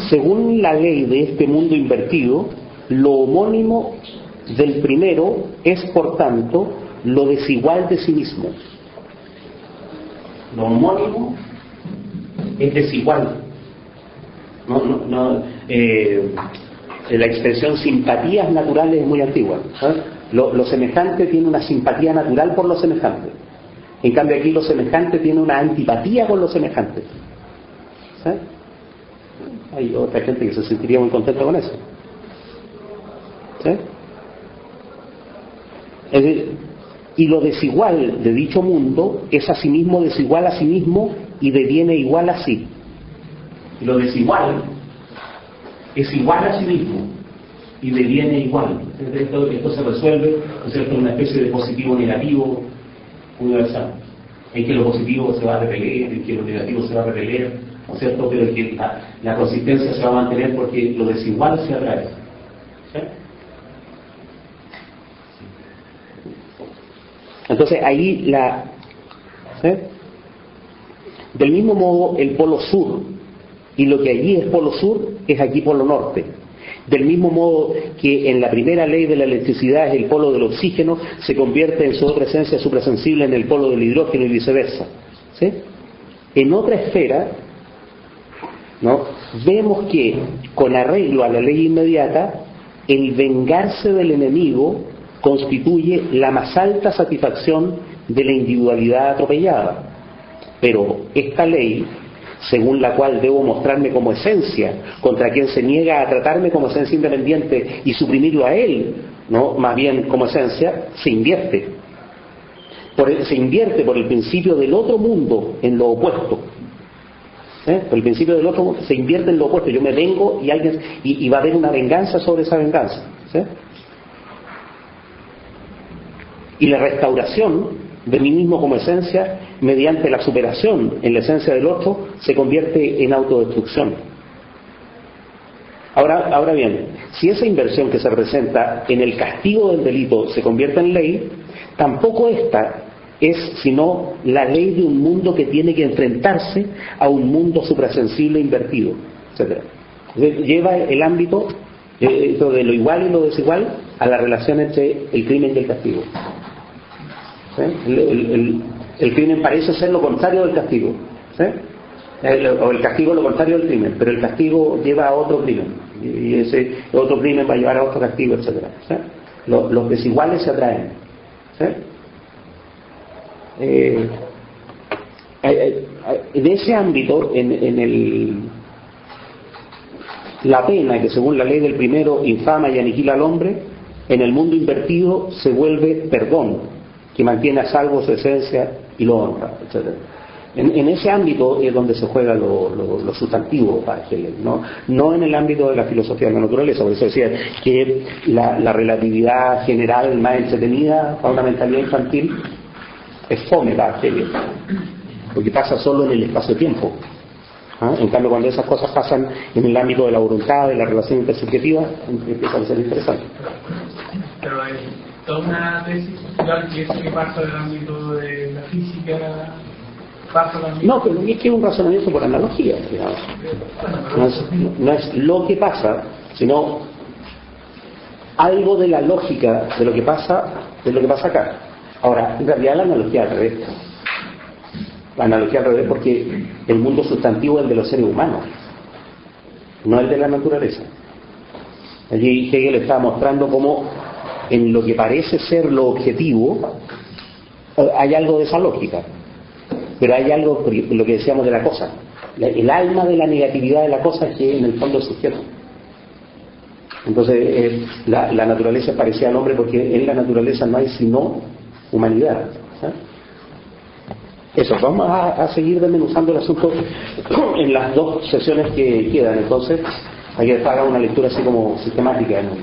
según la ley de este mundo invertido, lo homónimo del primero es, por tanto, lo desigual de sí mismo. Lo homónimo es desigual. La expresión simpatías naturales es muy antigua. Lo semejante tiene una simpatía natural por lo semejante. En cambio aquí lo semejante tiene una antipatía con lo semejante. ¿Sí? Hay otra gente que se sentiría muy contenta con eso. ¿Sí? Es decir, y lo desigual de dicho mundo es asimismo desigual a sí mismo y deviene igual a sí. Lo desigual es igual a sí mismo y deviene igual. Esto se resuelve, ¿no es cierto?, una especie de positivo negativo universal, en que lo positivo se va a repeler, en que lo negativo se va a repeler, ¿no es cierto?, pero en que la consistencia se va a mantener porque lo desigual se atrae. ¿Sí? Entonces ahí ¿sí?, del mismo modo el polo sur
y lo que allí es polo sur es aquí polo norte. Del mismo modo que en la primera ley de la electricidad es el polo del oxígeno, se convierte en su otra esencia suprasensible en el polo del hidrógeno y viceversa. ¿Sí? En otra esfera, ¿no?, vemos que con arreglo a la ley inmediata, el vengarse del enemigo constituye la más alta satisfacción de la individualidad atropellada. Pero esta ley, según la cual debo mostrarme como esencia contra quien se niega a tratarme como esencia independiente y suprimirlo a él, ¿no?, más bien como esencia, se invierte. Se invierte por el principio del otro mundo en lo opuesto. Por el principio del otro mundo se invierte en lo opuesto. Yo me vengo y va a haber una venganza sobre esa venganza. ¿Sí? Y la restauración de mí mismo como esencia, mediante la superación en la esencia del otro, se convierte en autodestrucción. Ahora bien, si esa inversión que se presenta en el castigo del delito se convierte en ley, tampoco esta es sino la ley de un mundo que tiene que enfrentarse a un mundo suprasensible invertido, etc. Lleva el ámbito de lo igual y lo desigual a la relación entre el crimen y el castigo. ¿Sí? El crimen parece ser lo contrario del castigo, ¿sí? O el castigo lo contrario del crimen, pero el castigo lleva a otro crimen y ese otro crimen va a llevar a otro castigo, etc. ¿Sí? Los desiguales se atraen. ¿Sí? En ese ámbito, la pena que según la ley del primero infama y aniquila al hombre, en el mundo invertido se vuelve perdón, que mantiene a salvo su esencia y lo honra, etc. En ese ámbito es donde se juega lo sustantivo para Hegel, no en el ámbito de la filosofía de la naturaleza. Por eso decía que la relatividad general más entretenida para una mentalidad infantil es fome para Hegel, porque pasa solo en el espacio-tiempo. En cambio, cuando esas cosas pasan en el ámbito de la voluntad, de la relación intersubjetiva, empieza a ser interesante.
Pero hay toda una tesis social que eso que pasa del ámbito de la física pasa también.
No, pero es que es un razonamiento por analogía, digamos. No es lo que pasa, sino algo de la lógica de lo que pasa acá. Ahora, en realidad la analogía al revés. La analogía al revés porque el mundo sustantivo es el de los seres humanos, no el de la naturaleza. Allí Hegel estaba mostrando cómo en lo que parece ser lo objetivo hay algo de esa lógica, pero hay algo, lo que decíamos de la cosa, el alma de la negatividad de la cosa es que en el fondo es sujeto. Entonces la naturaleza parecía al hombre porque en la naturaleza no hay sino humanidad. ¿Sí? Eso, vamos a seguir desmenuzando el asunto en las dos sesiones que quedan. Entonces hay que hacer una lectura así como sistemática en el